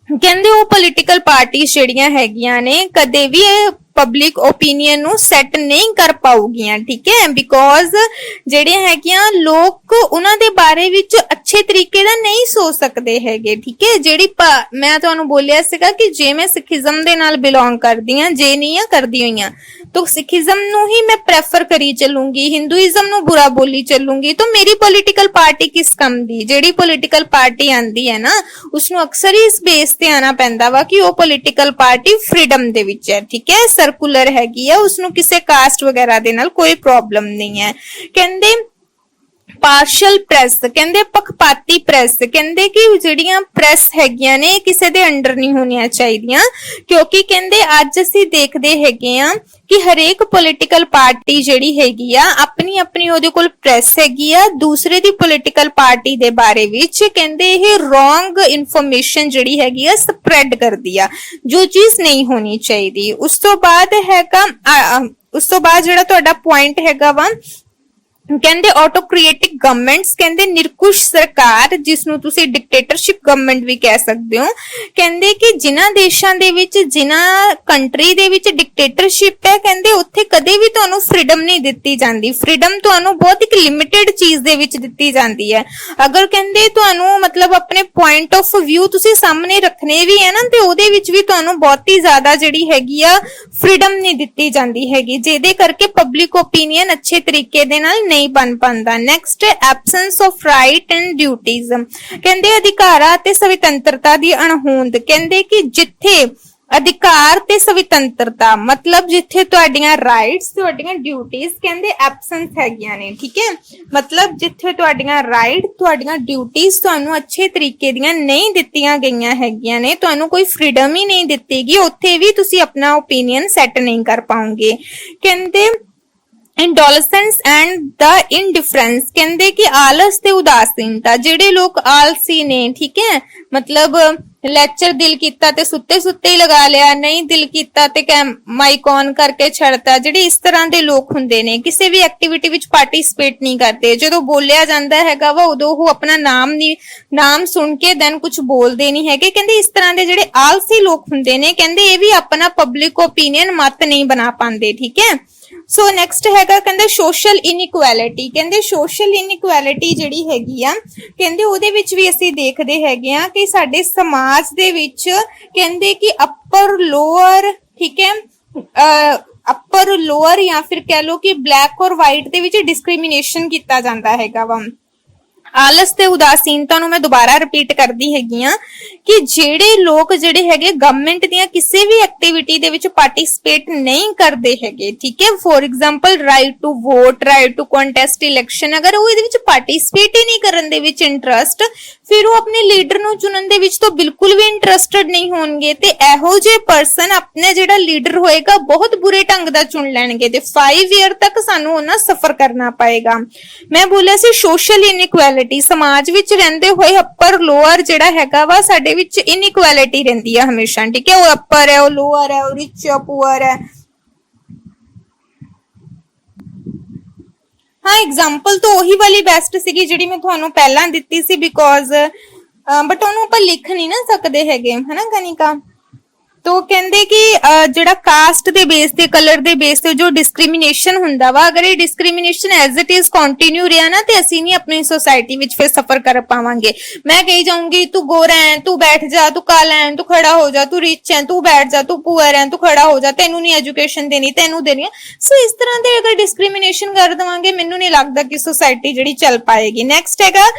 ਕਹਿੰਦੇ ਉਹ ਪੋਲੀਟੀਕਲ ਪਾਰਟੀ ਜਿਹੜੀਆਂ ਹੈਗੀਆਂ ਨੇ ਕਦੇ ਵੀ ਪਬਲਿਕ ਓਪੀਨੀਅਨ ਨੂੰ ਸੈੱਟ ਨਹੀਂ ਕਰ ਪਾਉਗੀਆਂ, ਠੀਕ ਹੈ, ਬਿਕੋਜ਼ ਜਿਹੜੀਆਂ ਹੈਗੀਆਂ ਲੋਕ ਉਹਨਾਂ ਦੇ ਬਾਰੇ ਵਿੱਚ ਅੱਛੇ ਤਰੀਕੇ ਦਾ ਨਹੀਂ ਸੋਚ ਸਕਦੇ ਹੈਗੇ, ਠੀਕ ਹੈ। ਜਿਹੜੀ ਮੈਂ ਤੁਹਾਨੂੰ ਬੋਲਿਆ ਸੀਗਾ ਕਿ ਜੇ ਮੈਂ ਸਿੱਖੀਜ਼ਮ ਦੇ ਨਾਲ ਬਿਲੋਂਗ ਕਰਦੀ ਹਾਂ, ਜੇ ਨਹੀਂ ਆ ਕਰਦੀ ਹੋਈਆਂ, तो सिखिज्म ਨੂੰ ਹੀ ਮੈਂ ਪ੍ਰੈਫਰ ਕਰੀ ਚੱਲੂੰਗੀ, ਹਿੰਦੂਇਜ਼ਮ ਨੂੰ ਬੁਰਾ ਬੋਲੀ ਚੱਲੂੰਗੀ, ਤਾਂ ਮੇਰੀ ਪੋਲੀਟੀਕਲ ਪਾਰਟੀ ਕਿਸ ਕੰਮ ਦੀ? ਜਿਹੜੀ ਪੋਲੀਟੀਕਲ ਪਾਰਟੀ ਆਂਦੀ ਹੈ ਨਾ ਉਸ ਨੂੰ ਅਕਸਰ ਹੀ ਇਸ ਬੇਸ ਤੇ ਆਣਾ ਪੈਂਦਾ ਵਾ ਕਿ ਉਹ ਪੋਲੀਟੀਕਲ ਪਾਰਟੀ ਫ੍ਰੀडम ਦੇ ਵਿੱਚ ਹੈ, ਠੀਕ ਹੈ, ਸਰਕੂਲਰ ਹੈਗੀ ਆ, ਉਸ ਨੂੰ ਕਿਸੇ ਕਾਸਟ ਵਗੈਰਾ ਦੇ ਨਾਲ ਕੋਈ ਪ੍ਰੋਬਲਮ ਨਹੀਂ ਹੈ। ਕਹਿੰਦੇ ਪਾਰਸ਼ਲ ਪ੍ਰੈਸ, ਕਹਿੰਦੇ ਪੱਖਪਾਤੀ ਪ੍ਰੈਸ, ਕਹਿੰਦੇ ਕਿ ਜਿਹੜੀਆਂ ਪ੍ਰੈਸ ਹੈਗੀਆਂ ਨੇ ਕਿਸੇ ਦੇ ਅੰਡਰ ਨਹੀਂ ਹੋਣੀਆਂ ਚਾਹੀਦੀਆਂ, ਕਿਉਂਕਿ ਕਹਿੰਦੇ ਅੱਜ ਅਸੀਂ ਦੇਖਦੇ ਹੈਗੇ ਆ ਕਿ ਹਰੇਕ ਪੋਲੀਟੀਕਲ ਪਾਰਟੀ ਜਿਹੜੀ ਹੈਗੀ ਆ ਆਪਣੀ ਆਪਣੀ ਉਹਦੇ ਕੋਲ ਪ੍ਰੈਸ ਹੈਗੀ ਆ, ਦੂਸਰੇ ਦੀ ਪੋਲੀਟੀਕਲ ਪਾਰਟੀ ਦੇ ਬਾਰੇ ਵਿੱਚ ਕਹਿੰਦੇ ਇਹ ਰੋਂਗ ਇਨਫੋਰਮੇਸ਼ਨ ਜਿਹੜੀ ਹੈਗੀ ਆ ਸਪਰੈਡ ਕਰਦੀ ਆ, ਜੋ ਚੀਜ਼ ਨਹੀਂ ਹੋਣੀ ਚਾਹੀਦੀ। ਉਸ ਤੋਂ ਬਾਅਦ ਹੈਗਾ ਜਿਹੜਾ ਤੁਹਾਡਾ ਪੁਆਇੰਟ ਹੈਗਾ ਵਾ ਕਹਿੰਦੇ ਆਟੋਕ੍ਰੀਏਟਿਕ ਗਵਰਨਮੈਂਟਸ, ਕਹਿੰਦੇ ਨਿਰਕੁਸ਼ ਸਰਕਾਰ ਜਿਸ ਨੂੰ ਤੁਸੀਂ ਡਿਕਟੇਟਰਸ਼ਿਪ ਗਵਰਨਮੈਂਟ ਵੀ ਕਹਿ ਸਕਦੇ ਹੋ। ਕਹਿੰਦੇ ਕਿ ਜਿਨ੍ਹਾਂ ਦੇਸ਼ਾਂ ਦੇ ਵਿੱਚ, ਜਿਨ੍ਹਾਂ ਕੰਟਰੀ ਦੇ ਵਿੱਚ ਡਿਕਟੇਟਰਸ਼ਿਪ ਹੈ, ਕਹਿੰਦੇ ਉੱਥੇ ਕਦੇ ਵੀ ਤੁਹਾਨੂੰ ਫ੍ਰੀडम ਨਹੀਂ ਦਿੱਤੀ ਜਾਂਦੀ। ਫ੍ਰੀडम ਤੁਹਾਨੂੰ ਬਹੁਤ ਇੱਕ ਲਿਮਿਟਿਡ ਚੀਜ਼ ਦੇ ਵਿੱਚ ਦਿੱਤੀ ਜਾਂਦੀ ਹੈ। ਅਗਰ ਕਹਿੰਦੇ ਤੁਹਾਨੂੰ ਮਤਲਬ ਆਪਣੇ ਪੁਆਇੰਟ ਆਫ ਵਿਊ ਤੁਸੀਂ ਸਾਹਮਣੇ ਰੱਖਣੇ ਵੀ ਹੈ ਨਾ, ਤੇ ਉਹਦੇ ਵਿੱਚ ਵੀ ਤੁਹਾਨੂੰ ਬਹੁਤੀ ਜ਼ਿਆਦਾ ਜਿਹੜੀ ਹੈਗੀ ਆ ਫ੍ਰੀडम ਨਹੀਂ ਦਿੱਤੀ ਜਾਂਦੀ ਹੈਗੀ, ਜਿਹਦੇ ਕਰਕੇ ਪਬਲਿਕ ਓਪੀਨੀਅਨ ਅੱਛੇ ਤਰੀਕੇ ਦੇ ਨਾਲ ਨਹੀਂ ਬਣ ਪਾਉਂਦਾ। Next absence of right and duties, ਕਹਿੰਦੇ ਅਧਿਕਾਰਾਂ ਤੇ ਸੁਤੰਤਰਤਾ ਦੀ ਅਣਹੋਂਦ। ਕਹਿੰਦੇ ਕਿ ਜਿੱਥੇ ਅਧਿਕਾਰ ਤੇ ਸੁਤੰਤਰਤਾ ਮਤਲਬ ਜਿੱਥੇ ਤੁਹਾਡੀਆਂ ਰਾਈਟਸ, ਤੁਹਾਡੀਆਂ ਡਿਊਟੀਜ਼ ਕਹਿੰਦੇ ਐਬਸੈਂਸ ਹੈਗੀਆਂ ਨੇ, ਠੀਕ ਹੈ, ਮਤਲਬ ਜਿੱਥੇ ਤੁਹਾਡੀਆਂ ਰਾਈਟ, ਤੁਹਾਡੀਆਂ ਡਿਊਟੀਜ਼ ਤੁਹਾਨੂੰ ਅੱਛੇ ਤਰੀਕੇ ਦੀਆਂ ਨਹੀਂ ਦਿੱਤੀਆਂ ਗਈਆਂ ਹੈਗੀਆਂ ਨੇ, ਤੁਹਾਨੂੰ ਕੋਈ ਫ੍ਰੀडम ਹੀ ਨਹੀਂ ਦਿੱਤੀ ਗਈ, ਉੱਥੇ ਵੀ ਤੁਸੀਂ ਆਪਣਾ ਓਪੀਨੀਅਨ ਸੈੱਟ ਨਹੀਂ ਕਰ ਪਾਓਗੇ। ਕਹਿੰਦੇ ਇੰਡੋਲੈਂਸ ਐਂਡ ਦਾ ਇਨਡਿਫਰੈਂਸ, ਕਹਿੰਦੇ ਕਿ ਆਲਸ ਤੇ ਉਦਾਸੀਨਤਾ, ਜਿਹੜੇ ਲੋਕ ਆਲਸੀ ਨੇ, ਠੀਕ ਹੈ, ਮਤਲਬ ਲੈਕਚਰ ਦਿਲ ਕੀਤਾ ਤੇ ਸੁੱਤੇ ਸੁੱਤੇ ਹੀ ਲਗਾ ਲਿਆ, ਨਹੀਂ ਦਿਲ ਕੀਤਾ ਤੇ ਮਾਈਕ ਔਨ ਕਰਕੇ ਛੱਡਤਾ, ਜਿਹੜੇ ਇਸ ਤਰ੍ਹਾਂ ਦੇ ਲੋਕ ਹੁੰਦੇ ਨੇ, ਕਿਸੇ ਵੀ ਐਕਟੀਵਿਟੀ ਵਿੱਚ ਪਾਰਟਿਸਿਪੇਟ ਨਹੀਂ ਕਰਦੇ, ਜਦੋਂ ਬੋਲਿਆ ਜਾਂਦਾ ਹੈਗਾ ਵਾ ਉਦੋਂ ਉਹ ਆਪਣਾ ਨਾਮ ਸੁਣ ਕੇ ਦੈਨ ਕੁਝ ਬੋਲਦੇ ਨਹੀਂ ਹੈਗੇ। ਕਹਿੰਦੇ ਇਸ ਤਰ੍ਹਾਂ ਦੇ ਜਿਹੜੇ ਆਲਸੀ ਲੋਕ ਹੁੰਦੇ ਨੇ, ਕਹਿੰਦੇ ਇਹ ਵੀ ਆਪਣਾ ਪਬਲਿਕ ਓਪੀਨੀਅਨ ਮਤ ਨਹੀਂ ਬਣਾ ਪਾਉਂਦੇ, ਠੀਕ ਹੈ। ਸੋ ਨੈਕਸਟ ਹੈਗਾ ਕਹਿੰਦੇ ਸੋਸ਼ਲ ਇਨਇਕੁਐਲਿਟੀ। ਕਹਿੰਦੇ ਸੋਸ਼ਲ ਇਨਇਕੁਐਲਿਟੀ ਜਿਹੜੀ ਹੈਗੀ ਆ, ਕਹਿੰਦੇ ਉਹਦੇ ਵਿੱਚ ਵੀ ਅਸੀਂ ਦੇਖਦੇ ਹੈਗੇ ਆ ਕਿ ਸਾਡੇ ਸਮਾਜ ਦੇ ਵਿੱਚ ਕਹਿੰਦੇ ਕਿ ਅਪਰ ਲੋਅਰ, ਠੀਕ ਹੈ, ਅਪਰ ਲੋਅਰ ਜਾਂ ਫਿਰ ਕਹਿ ਲਓ ਕਿ ਬਲੈਕ ਔਰ ਵਾਈਟ ਦੇ ਵਿੱਚ ਡਿਸਕ੍ਰਿਮੀਨੇਸ਼ਨ ਕੀਤਾ ਜਾਂਦਾ ਹੈਗਾ ਵਾ। ਆਲਸ ਤੇ ਉਦਾਸੀਨਤਾ ਨੂੰ ਮੈਂ ਦੁਬਾਰਾ ਰਿਪੀਟ ਕਰਦੀ ਹੈਗੀ ਆ ਕਿ ਜਿਹੜੇ ਲੋਕ ਜਿਹੜੇ ਹੈਗੇ ਗਵਰਨਮੈਂਟ ਦੀਆਂ ਕਿਸੇ ਵੀ ਐਕਟੀਵਿਟੀ ਦੇ ਵਿੱਚ ਪਾਰਟਿਸਿਪੇਟ ਨਹੀਂ ਕਰਦੇ ਹੈਗੇ, ਠੀਕ ਹੈ, for example right to vote, right to contest election, ਅਗਰ ਉਹ ਇਹਦੇ ਵਿੱਚ ਪਾਰਟਿਸਿਪੇਟ ਹੀ ਨਹੀਂ ਕਰਨ ਦੇ ਵਿੱਚ ਇੰਟਰਸਟ, ਫਿਰ ਉਹ ਆਪਣੇ ਲੀਡਰ ਨੂੰ ਚੁਣਨ ਦੇ ਵਿੱਚ ਤਾਂ ਬਿਲਕੁਲ ਵੀ ਇੰਟਰਸਟਡ ਨਹੀਂ ਹੋਣਗੇ, ਤੇ ਇਹੋ ਜਿਹੇ ਪਰਸਨ ਆਪਣੇ ਜਿਹੜਾ ਲੀਡਰ ਹੋਏਗਾ ਬਹੁਤ ਬੁਰੇ ਢੰਗ ਦਾ ਚੁਣ ਲੈਣਗੇ, ਤੇ 5 ਇਅਰ ਤੱਕ ਸਾਨੂੰ ਉਹਨਾਂ ਸਫਰ ਕਰਨਾ ਪਏਗਾ। ਮੈਂ ਬੋਲਿਆ ਸੀ ਸੋਸ਼ਲ ਇਨਇਕੁਐਲਿਟੀ, ਸਮਾਜ ਵਿੱਚ ਰਹਿੰਦੇ ਹੋਏ ਅਪਰ ਲੋਅਰ ਜਿਹੜਾ ਹੈਗਾ ਵਾ ਸਾਡੇ ਵਿੱਚ ਇਨਇਕੁਐਲਿਟੀ ਰਹਿੰਦੀ ਹੈ ਹਮੇਸ਼ਾ, ਠੀਕ ਹੈ, ਉਹ ਅਪਰ ਹੈ, ਉਹ ਲੋਅਰ ਹੈ, ਉਹ ਰਿਚ ਹੈ, ਪੂਅਰ ਹੈ। ਹਾਂ, ਐਗਜ਼ਾਮਪਲ ਤਾਂ ਉਹੀ ਵਾਲੀ ਬੈਸਟ ਸੀਗੀ ਜਿਹੜੀ ਮੈਂ ਤੁਹਾਨੂੰ ਪਹਿਲਾਂ ਦਿੱਤੀ ਸੀ, ਬਿਕੋਜ਼ ਬਟ ਉਹਨੂੰ ਆਪਾਂ ਲਿਖ ਨਹੀਂ ਨਾ ਸਕਦੇ ਹੈਗੇ, ਹਨਾ ਕਨਿਕਾ। तो कहते कि ਜਿਹੜਾ ਕਾਸਟ ਦੇ ਬੇਸ ਤੇ, ਕਲਰ ਦੇ ਬੇਸ ਤੇ ਜੋ ਡਿਸਕ੍ਰਿਮੀਨੇਸ਼ਨ ਹੁੰਦਾ ਵਾ, ਅਗਰ ਇਹ discrimination as it is continue ਰਿਹਾ ਨਾ, ਤੇ ਅਸੀਂ ਨਹੀਂ ਆਪਣੀ ਸੋਸਾਇਟੀ ਵਿੱਚ ਫਿਰ ਸਫਰ ਕਰ ਪਾਵਾਂਗੇ। ਮੈਂ ਕਹੀ ਜਾਊਂਗੀ ਤੂੰ ਗੋਰਾ ਹੈ, ਤੂੰ ਬੈਠ ਜਾ, ਤੂੰ ਕਾਲਾ ਹੈ, ਤੂੰ ਖੜਾ ਹੋ ਜਾ, ਤੂੰ ਰਿਚ ਹੈ, ਤੂੰ ਬੈਠ ਜਾ, ਤੂੰ ਪੂਅਰ ਹੈ, ਤੂੰ ਖੜਾ ਹੋ ਜਾ, ਤੈਨੂੰ ਨਹੀਂ ਐਜੂਕੇਸ਼ਨ ਦੇਣੀ, ਤੈਨੂੰ ਦੇਣੀ ਹੈ। ਸੋ ਇਸ ਤਰ੍ਹਾਂ ਦੇ ਅਗਰ ਡਿਸਕ੍ਰਿਮੀਨੇਸ਼ਨ ਕਰ ਦੇਵਾਂਗੇ, ਮੈਨੂੰ ਨਹੀਂ ਲੱਗਦਾ ਕਿ ਸੋਸਾਇਟੀ ਜਿਹੜੀ ਚੱਲ ਪਾਏਗੀ। ਨੈਕਸਟ ਹੈਗਾ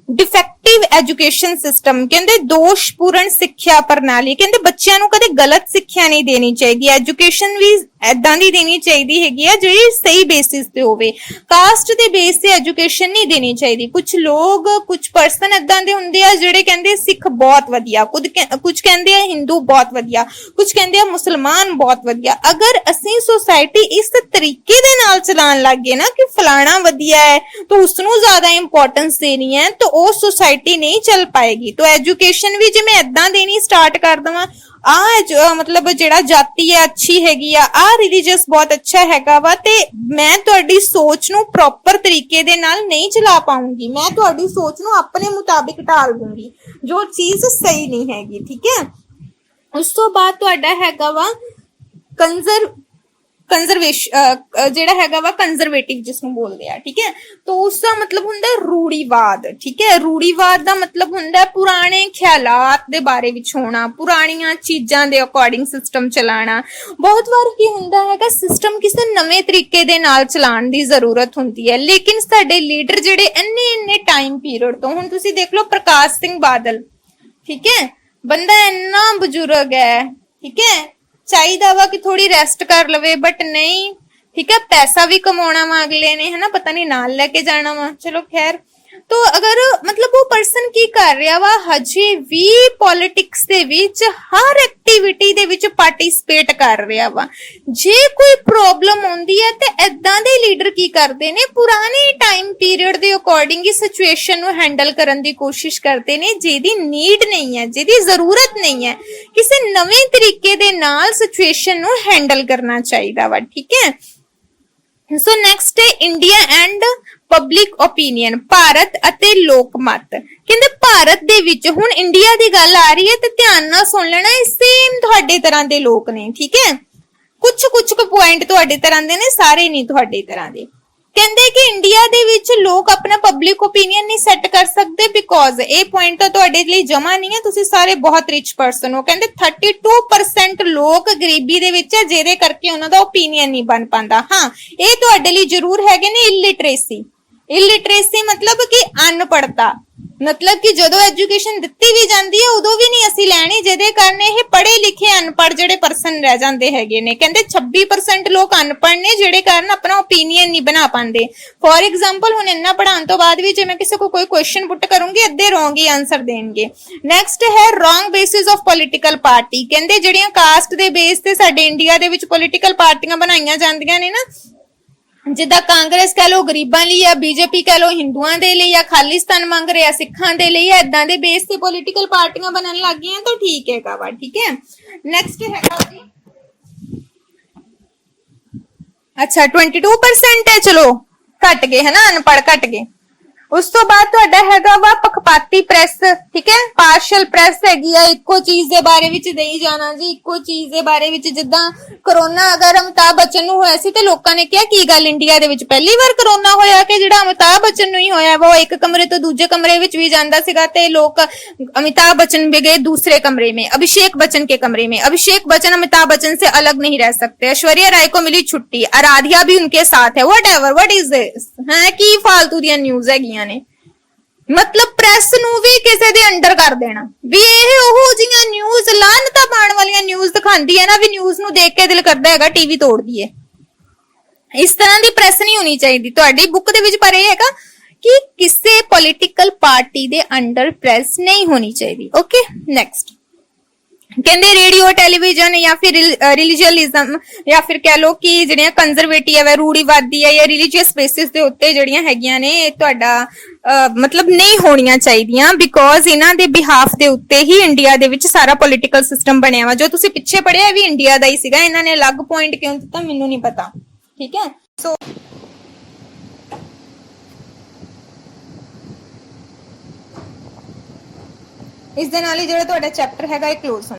डिफेक्टिव एजुकेशन सिस्टम, कहते दोषपूर्ण सिक्ख्या प्रणाली, कहते बच्चों को कदे गलत सिक्ख्या नहीं देनी चाहिए, एजुकेशन भी ऐदां दी देनी चाहिए हैगी आ जिहड़ी सही बेसिस ते होवे। कास्ट दे बेस ते एजुकेशन नहीं देनी चाहिए। कुछ लोग, कुछ पर्सन ऐदां दे हुंदे आ जिहड़े कहंदे सिख बहुत वधिया, कुछ कहंदे आ हिंदू बहुत वधिया, कुछ कहंदे आ मुसलमान बहुत वधिया। अगर असीं सोसाइटी इस तरीके दे नाल चलाण लग गए ना कि फलाना वधिया है तो उसनूं ज्यादा इंपॉर्टेंस देनी है, तो ਉਹ ਸੋਸਾਇਟੀ ਨਹੀਂ ਚੱਲ ਪਾਏਗੀ। तो एजुकेशन भी जे मैं ऐदां देनी स्टार्ट कर दवां, मतलब ਜਿਹੜਾ ਜਾਤੀ ਹੈ ਅੱਛੀ ਹੈਗੀ ਆ ਰਿਲੀਜੀਅਸ ਬਹੁਤ ਅੱਛਾ ਹੈਗਾ ਵਾ, ਤੇ ਮੈਂ ਤੁਹਾਡੀ ਸੋਚ ਨੂੰ ਪ੍ਰੋਪਰ ਤਰੀਕੇ ਦੇ ਨਾਲ ਨਹੀਂ ਚਲਾ ਪਾਉਂਗੀ, ਮੈਂ ਤੁਹਾਡੀ ਸੋਚ ਨੂੰ ਆਪਣੇ ਮੁਤਾਬਿਕ ਢਾਲ ਦੂੰਗੀ ਜੋ ਚੀਜ਼ ਸਹੀ ਨਹੀਂ ਹੈਗੀ, ਠੀਕ ਹੈ। ਉਸ ਤੋਂ ਬਾਅਦ ਤੁਹਾਡਾ ਹੈਗਾ ਵਾ ਜਿਹੜਾ ਹੈਗਾ ਵਾ ਕੰਜ਼ਰਵੇਟਿਵ ਜਿਸਨੂੰ ਬੋਲਦੇ ਆ, ਠੀਕ ਹੈ। तो उसका मतलब ਹੁੰਦਾ रूढ़ीवाद, ठीक है। रूढ़ीवाद ਦਾ ਮਤਲਬ ਹੁੰਦਾ ਪੁਰਾਣੇ ਖਿਆਲਾਤ ਦੇ ਬਾਰੇ ਵਿੱਚ ਹੋਣਾ, ਪੁਰਾਣੀਆਂ ਚੀਜ਼ਾਂ ਦੇ ਅਕੋਰਡਿੰਗ ਸਿਸਟਮ ਚਲਾਣਾ। ਬਹੁਤ ਵਾਰ ਕੀ ਹੁੰਦਾ ਹੈਗਾ, ਸਿਸਟਮ ਕਿਸੇ ਨਵੇਂ ਤਰੀਕੇ ਦੇ ਨਾਲ ਚਲਾਉਣ ਦੀ ਜ਼ਰੂਰਤ ਹੁੰਦੀ ਹੈ, ਲੇਕਿਨ ਸਾਡੇ ਲੀਡਰ ਜਿਹੜੇ ਇੰਨੇ ਟਾਈਮ ਪੀਰੀਅਡ ਤੋਂ, ਹੁਣ ਤੁਸੀਂ ਦੇਖ ਲਓ ਪ੍ਰਕਾਸ਼ ਸਿੰਘ ਬਾਦਲ, ਠੀਕ ਹੈ, ਬੰਦਾ ਇੰਨਾ ਬਜ਼ੁਰਗ ਹੈ, ਠੀਕ ਹੈ, ਚਾਹੀਦਾ ਵਾ ਕਿ ਥੋੜੀ ਰੈਸਟ ਕਰ ਲਵੇ, ਬਟ ਨਹੀਂ, ਠੀਕ ਹੈ, ਪੈਸਾ ਵੀ ਕਮਾਉਣਾ ਵਾ ਅਗਲੇ ਨੇ, ਹਨਾ, ਪਤਾ ਨਹੀਂ ਨਾਲ ਲੈ ਕੇ ਜਾਣਾ ਵਾ, ਚਲੋ ਖੈਰ। तो अगर मतलब वो पर्सन की कर रहा वा हजे भी पॉलिटिक्स दे विच हर एक्टिविटी दे विच पार्टिसिपेट कर रहा वा, जे कोई प्रॉब्लम होंदी है ते ऐदां दे लीडर की करदे ने, पुराने टाइम पीरियड दे अकॉर्डिंग ही सिचुएशन नूं हैंडल करन दी कोशिश करदे ने, जेदी नीड नहीं है, जेदी जरूरत नहीं है, किसी नवे तरीके दे नाल सिचुएशन नूं हैंडल करना चाहिदा वा, ठीक है। सो नेक्स्ट है India and public opinion, Bharat ਅਤੇ ਲੋਕ ਮਤ। ਕਹਿੰਦੇ ਭਾਰਤ ਦੇ ਵਿੱਚ ਹੁਣ ਇੰਡੀਆ ਦੀ ਗੱਲ ਆ ਰਹੀ ਹੈ ਤੇ ਧਿਆਨ ਨਾਲ ਸੁਣ ਲੈਣਾ, ਇਹ ਸੇਮ ਤੁਹਾਡੇ ਤਰ੍ਹਾਂ ਦੇ ਲੋਕ ਨੇ, ਠੀਕ ਹੈ। ਕੁਝ ਕੁ ਪੁਆਇੰਟ ਤੁਹਾਡੇ ਤਰ੍ਹਾਂ ਦੇ ਨੇ, ਸਾਰੇ ਨਹੀਂ ਤੁਹਾਡੇ ਤਰ੍ਹਾਂ ਦੇ। ਕਹਿੰਦੇ ਕਿ ਇੰਡੀਆ ਦੇ ਵਿੱਚ ਲੋਕ ਆਪਣਾ ਪਬਲਿਕ ਓਪੀਨੀਅਨ ਨਹੀਂ ਸੈੱਟ ਕਰ ਸਕਦੇ ਬਿਕੋਜ਼ ਇਹ ਪੁਆਇੰਟ ਤਾਂ ਤੁਹਾਡੇ ਲਈ ਜਮਾ ਨਹੀਂ ਹੈ, ਤੁਸੀਂ ਸਾਰੇ ਬਹੁਤ ਰਿਚ ਪਰਸਨ ਹੋ। ਕਹਿੰਦੇ 32% ਲੋਕ ਗਰੀਬੀ ਦੇ ਵਿੱਚ ਹੈ, ਜਿਹਦੇ ਕਰਕੇ ਉਹਨਾਂ ਦਾ ਓਪੀਨੀਅਨ ਨਹੀਂ ਬਣ ਪਾਉਂਦਾ। ਹਾਂ, ਇਹ ਤੁਹਾਡੇ ਲਈ ਜ਼ਰੂਰ ਹੈਗੇ ਨੇ ਇਲਿਟਰੇਸੀ। ਇਲਿਟਰੇਸੀ ਮਤਲਬ ਕਿ ਅਨਪੜ੍ਹਤਾ, ਮਤਲਬ ਕਿ ਜਦੋਂ ਐਜੂਕੇਸ਼ਨ ਦਿੱਤੀ ਵੀ ਜਾਂਦੀ ਹੈ ਉਦੋਂ ਵੀ ਨਹੀਂ ਅਸੀਂ ਲੈਣੀ, ਜਿਹਦੇ ਕਾਰਨ ਇਹ ਪੜ੍ਹੇ ਲਿਖੇ ਅਨਪੜ੍ਹ ਜਿਹੜੇ ਪਰਸਨ ਰਹਿ ਜਾਂਦੇ ਹੈਗੇ ਨੇ। ਕਹਿੰਦੇ 26% ਲੋਕ ਅਨਪੜ੍ਹ ਨੇ, ਜਿਹੜੇ ਕਾਰਨ ਆਪਣਾ ਓਪੀਨੀਅਨ ਨਹੀਂ ਬਣਾ ਪਾਉਂਦੇ। ਫੋਰ ਐਗਜ਼ਾਮਪਲ ਹੁਣ ਇੰਨਾ ਪੜ੍ਹਾਉਣ ਤੋਂ ਬਾਅਦ ਵੀ ਜੇ ਮੈਂ ਕਿਸੇ ਕੋ ਕੋਈ ਕੁਐਸਚਨ ਪੁੱਟ ਕਰੂੰਗੀ, ਅੱਧੇ ਰੋਂਗ ਹੀ ਆਨਸਰ ਦੇਣਗੇ। ਨੈਕਸਟ ਹੈ wrong basis of political party. ਕਹਿੰਦੇ ਜਿਹੜੀਆਂ ਕਾਸਟ ਦੇ ਬੇਸ ਤੇ ਸਾਡੇ ਇੰਡੀਆ ਦੇ ਵਿੱਚ ਪੋਲੀਟੀਕਲ ਪਾਰਟੀਆਂ ਬਣਾਈਆਂ ਜਾਂਦੀਆਂ ਨੇ ਨਾ, ਜਿੱਦਾਂ ਕਾਂਗਰਸ ਕਹ ਲੋ ਗਰੀਬਾਂ ਲਈ ਆ, ਬੀਜੇਪੀ ਕਹ ਲੋ ਹਿੰਦੂਆਂ ਦੇ ਲਈ ਆ, ਖਾਲਿਸਤਾਨ ਮੰਗ ਰਿਹਾ ਸਿੱਖਾਂ ਦੇ ਲਈ ਆ, ਇਦਾਂ ਦੇ ਬੇਸ ਤੇ ਪੋਲੀਟੀਕਲ ਪਾਰਟੀਆਂ ਬਣਨ ਲੱਗ ਗਈਆਂ ਤਾਂ ਠੀਕ ਹੈਗਾ ਵਾ, ਠੀਕ ਹੈ। ਨੈਕਸਟ ਹੈਗਾ ਜੀ, ਅੱਛਾ 22% ਹੈ, ਚਲੋ ਘਟ ਗਏ ਹੈ ਨਾ, ਅਨਪੜ੍ਹ ਘਟ ਗਏ। ਉਸ ਤੋਂ ਬਾਅਦ ਤੁਹਾਡਾ ਹੈਗਾ ਵਾ ਪੱਖਪਾਤੀ ਪ੍ਰੈਸ, ਠੀਕ ਹੈ। ਪਾਰਸ਼ਲ ਪ੍ਰੈਸ ਹੈਗੀ ਆ, ਇੱਕੋ ਚੀਜ਼ ਦੇ ਬਾਰੇ ਵਿੱਚ ਦੇਈ ਜਾਣਾ ਜੀ, ਇੱਕੋ ਚੀਜ਼ ਦੇ ਬਾਰੇ ਵਿੱਚ। ਜਿੱਦਾਂ ਕਰੋਨਾ ਅਗਰ ਅਮਿਤਾਭ ਬੱਚਨ ਨੂੰ ਹੋਇਆ ਸੀ ਤੇ ਲੋਕਾਂ ਨੇ ਕਿਹਾ ਕੀ ਗੱਲ ਇੰਡੀਆ ਦੇ ਵਿੱਚ ਪਹਿਲੀ ਵਾਰ ਕਰੋਨਾ ਹੋਇਆ ਕਿ ਜਿਹੜਾ ਅਮਿਤਾਭ ਬੱਚਨ ਨੂੰ ਹੀ ਹੋਇਆ ਵਾ। ਉਹ ਇੱਕ ਕਮਰੇ ਤੋਂ ਦੂਜੇ ਕਮਰੇ ਵਿੱਚ ਵੀ ਜਾਂਦਾ ਸੀਗਾ ਤੇ ਲੋਕ अमिताभ बच्चन भी गए दूसरे कमरे में, अभिषेक बच्चन के कमरे में। अभिषेक बच्चन अमिताभ बच्चन से अलग नहीं रह सकते। ऐश्वर्या राय को मिली छुट्टी, आराध्या भी उनके साथ है। व्हाट इज दिस है की फालतू ਦੀਆਂ ਨਿਊਜ਼ ਹੈਗੀਆਂ ਨੇ। ਮਤਲਬ ਪ੍ਰੈਸ ਨੂੰ ਵੀ ਕਿਸੇ ਦੇ ਅੰਡਰ ਕਰ ਦੇਣਾ ਵੀ ਇਹ ਉਹ ਜਿਹੀਆਂ ਨਿਊਜ਼ ਲਾਨਤਾਂ ਪਾਉਣ ਵਾਲੀਆਂ ਨਿਊਜ਼ ਦਿਖਾਉਂਦੀ ਹੈ ਨਾ ਵੀ ਨਿਊਜ਼ ਨੂੰ ਦੇਖ ਕੇ ਦਿਲ ਕਰਦਾ ਹੈਗਾ ਟੀਵੀ ਤੋੜ ਦਈਏ। ਇਸ ਤਰ੍ਹਾਂ ਦੀ ਪ੍ਰੈਸ ਨਹੀਂ ਹੋਣੀ ਚਾਹੀਦੀ ਤੁਹਾਡੀ ਬੁੱਕ ਦੇ ਵਿੱਚ। ਪਰ ਇਹ ਹੈਗਾ ਕਿ ਕਿਸੇ ਪੋਲੀਟੀਕਲ ਪਾਰਟੀ ਦੇ ਅੰਡਰ ਪ੍ਰੈਸ ਨਹੀਂ ਹੋਣੀ ਚਾਹੀਦੀ। ਓਕੇ, ਨੈਕਸਟ ਕਹਿੰਦੇ ਰੇਡੀਓ ਟੈਲੀਵਿਜ਼ਨ ਜਾਂ ਫਿਰ ਰਿਲੀਜੀਅਲਿਜ਼ਮ ਜਾਂ ਫਿਰ ਕਹਿ ਲੋ ਕਿ ਜਿਹੜੀਆਂ ਕੰਜ਼ਰਵੇਟਿਵ ਹੈ, ਰੂੜੀਵਾਦੀ ਹੈ ਜਾਂ ਰਿਲੀਜੀਅਸ ਬੇਸਿਸ ਦੇ ਉੱਤੇ ਜਿਹੜੀਆਂ ਹੈਗੀਆਂ ਨੇ ਇਹ ਤੁਹਾਡਾ ਮਤਲਬ ਨਹੀਂ ਹੋਣੀਆਂ ਚਾਹੀਦੀਆਂ ਬਿਕੋਜ਼ ਇਹਨਾਂ ਦੇ ਬਿਹਾਫ ਦੇ ਉੱਤੇ ਹੀ ਇੰਡੀਆ ਦੇ ਵਿੱਚ ਸਾਰਾ ਪੋਲੀਟੀਕਲ ਸਿਸਟਮ ਬਣਿਆ ਵਾ। ਜੋ ਤੁਸੀਂ ਪਿੱਛੇ ਪੜਿਆ ਵੀ ਇੰਡੀਆ ਦਾ ਹੀ ਸੀਗਾ, ਇਹਨਾਂ ਨੇ ਅਲੱਗ ਪੁਆਇੰਟ ਕਿਉਂ ਦਿੱਤਾ ਮੈਨੂੰ ਨਹੀਂ ਪਤਾ, ਠੀਕ ਹੈ। ਸੋ ਇਸ ਦੇ ਨਾਲ ਹੀ ਜਿਹੜਾ ਤੁਹਾਡਾ ਚੈਪਟਰ ਹੈਗਾ ਇਹ ਕਲੋਜ਼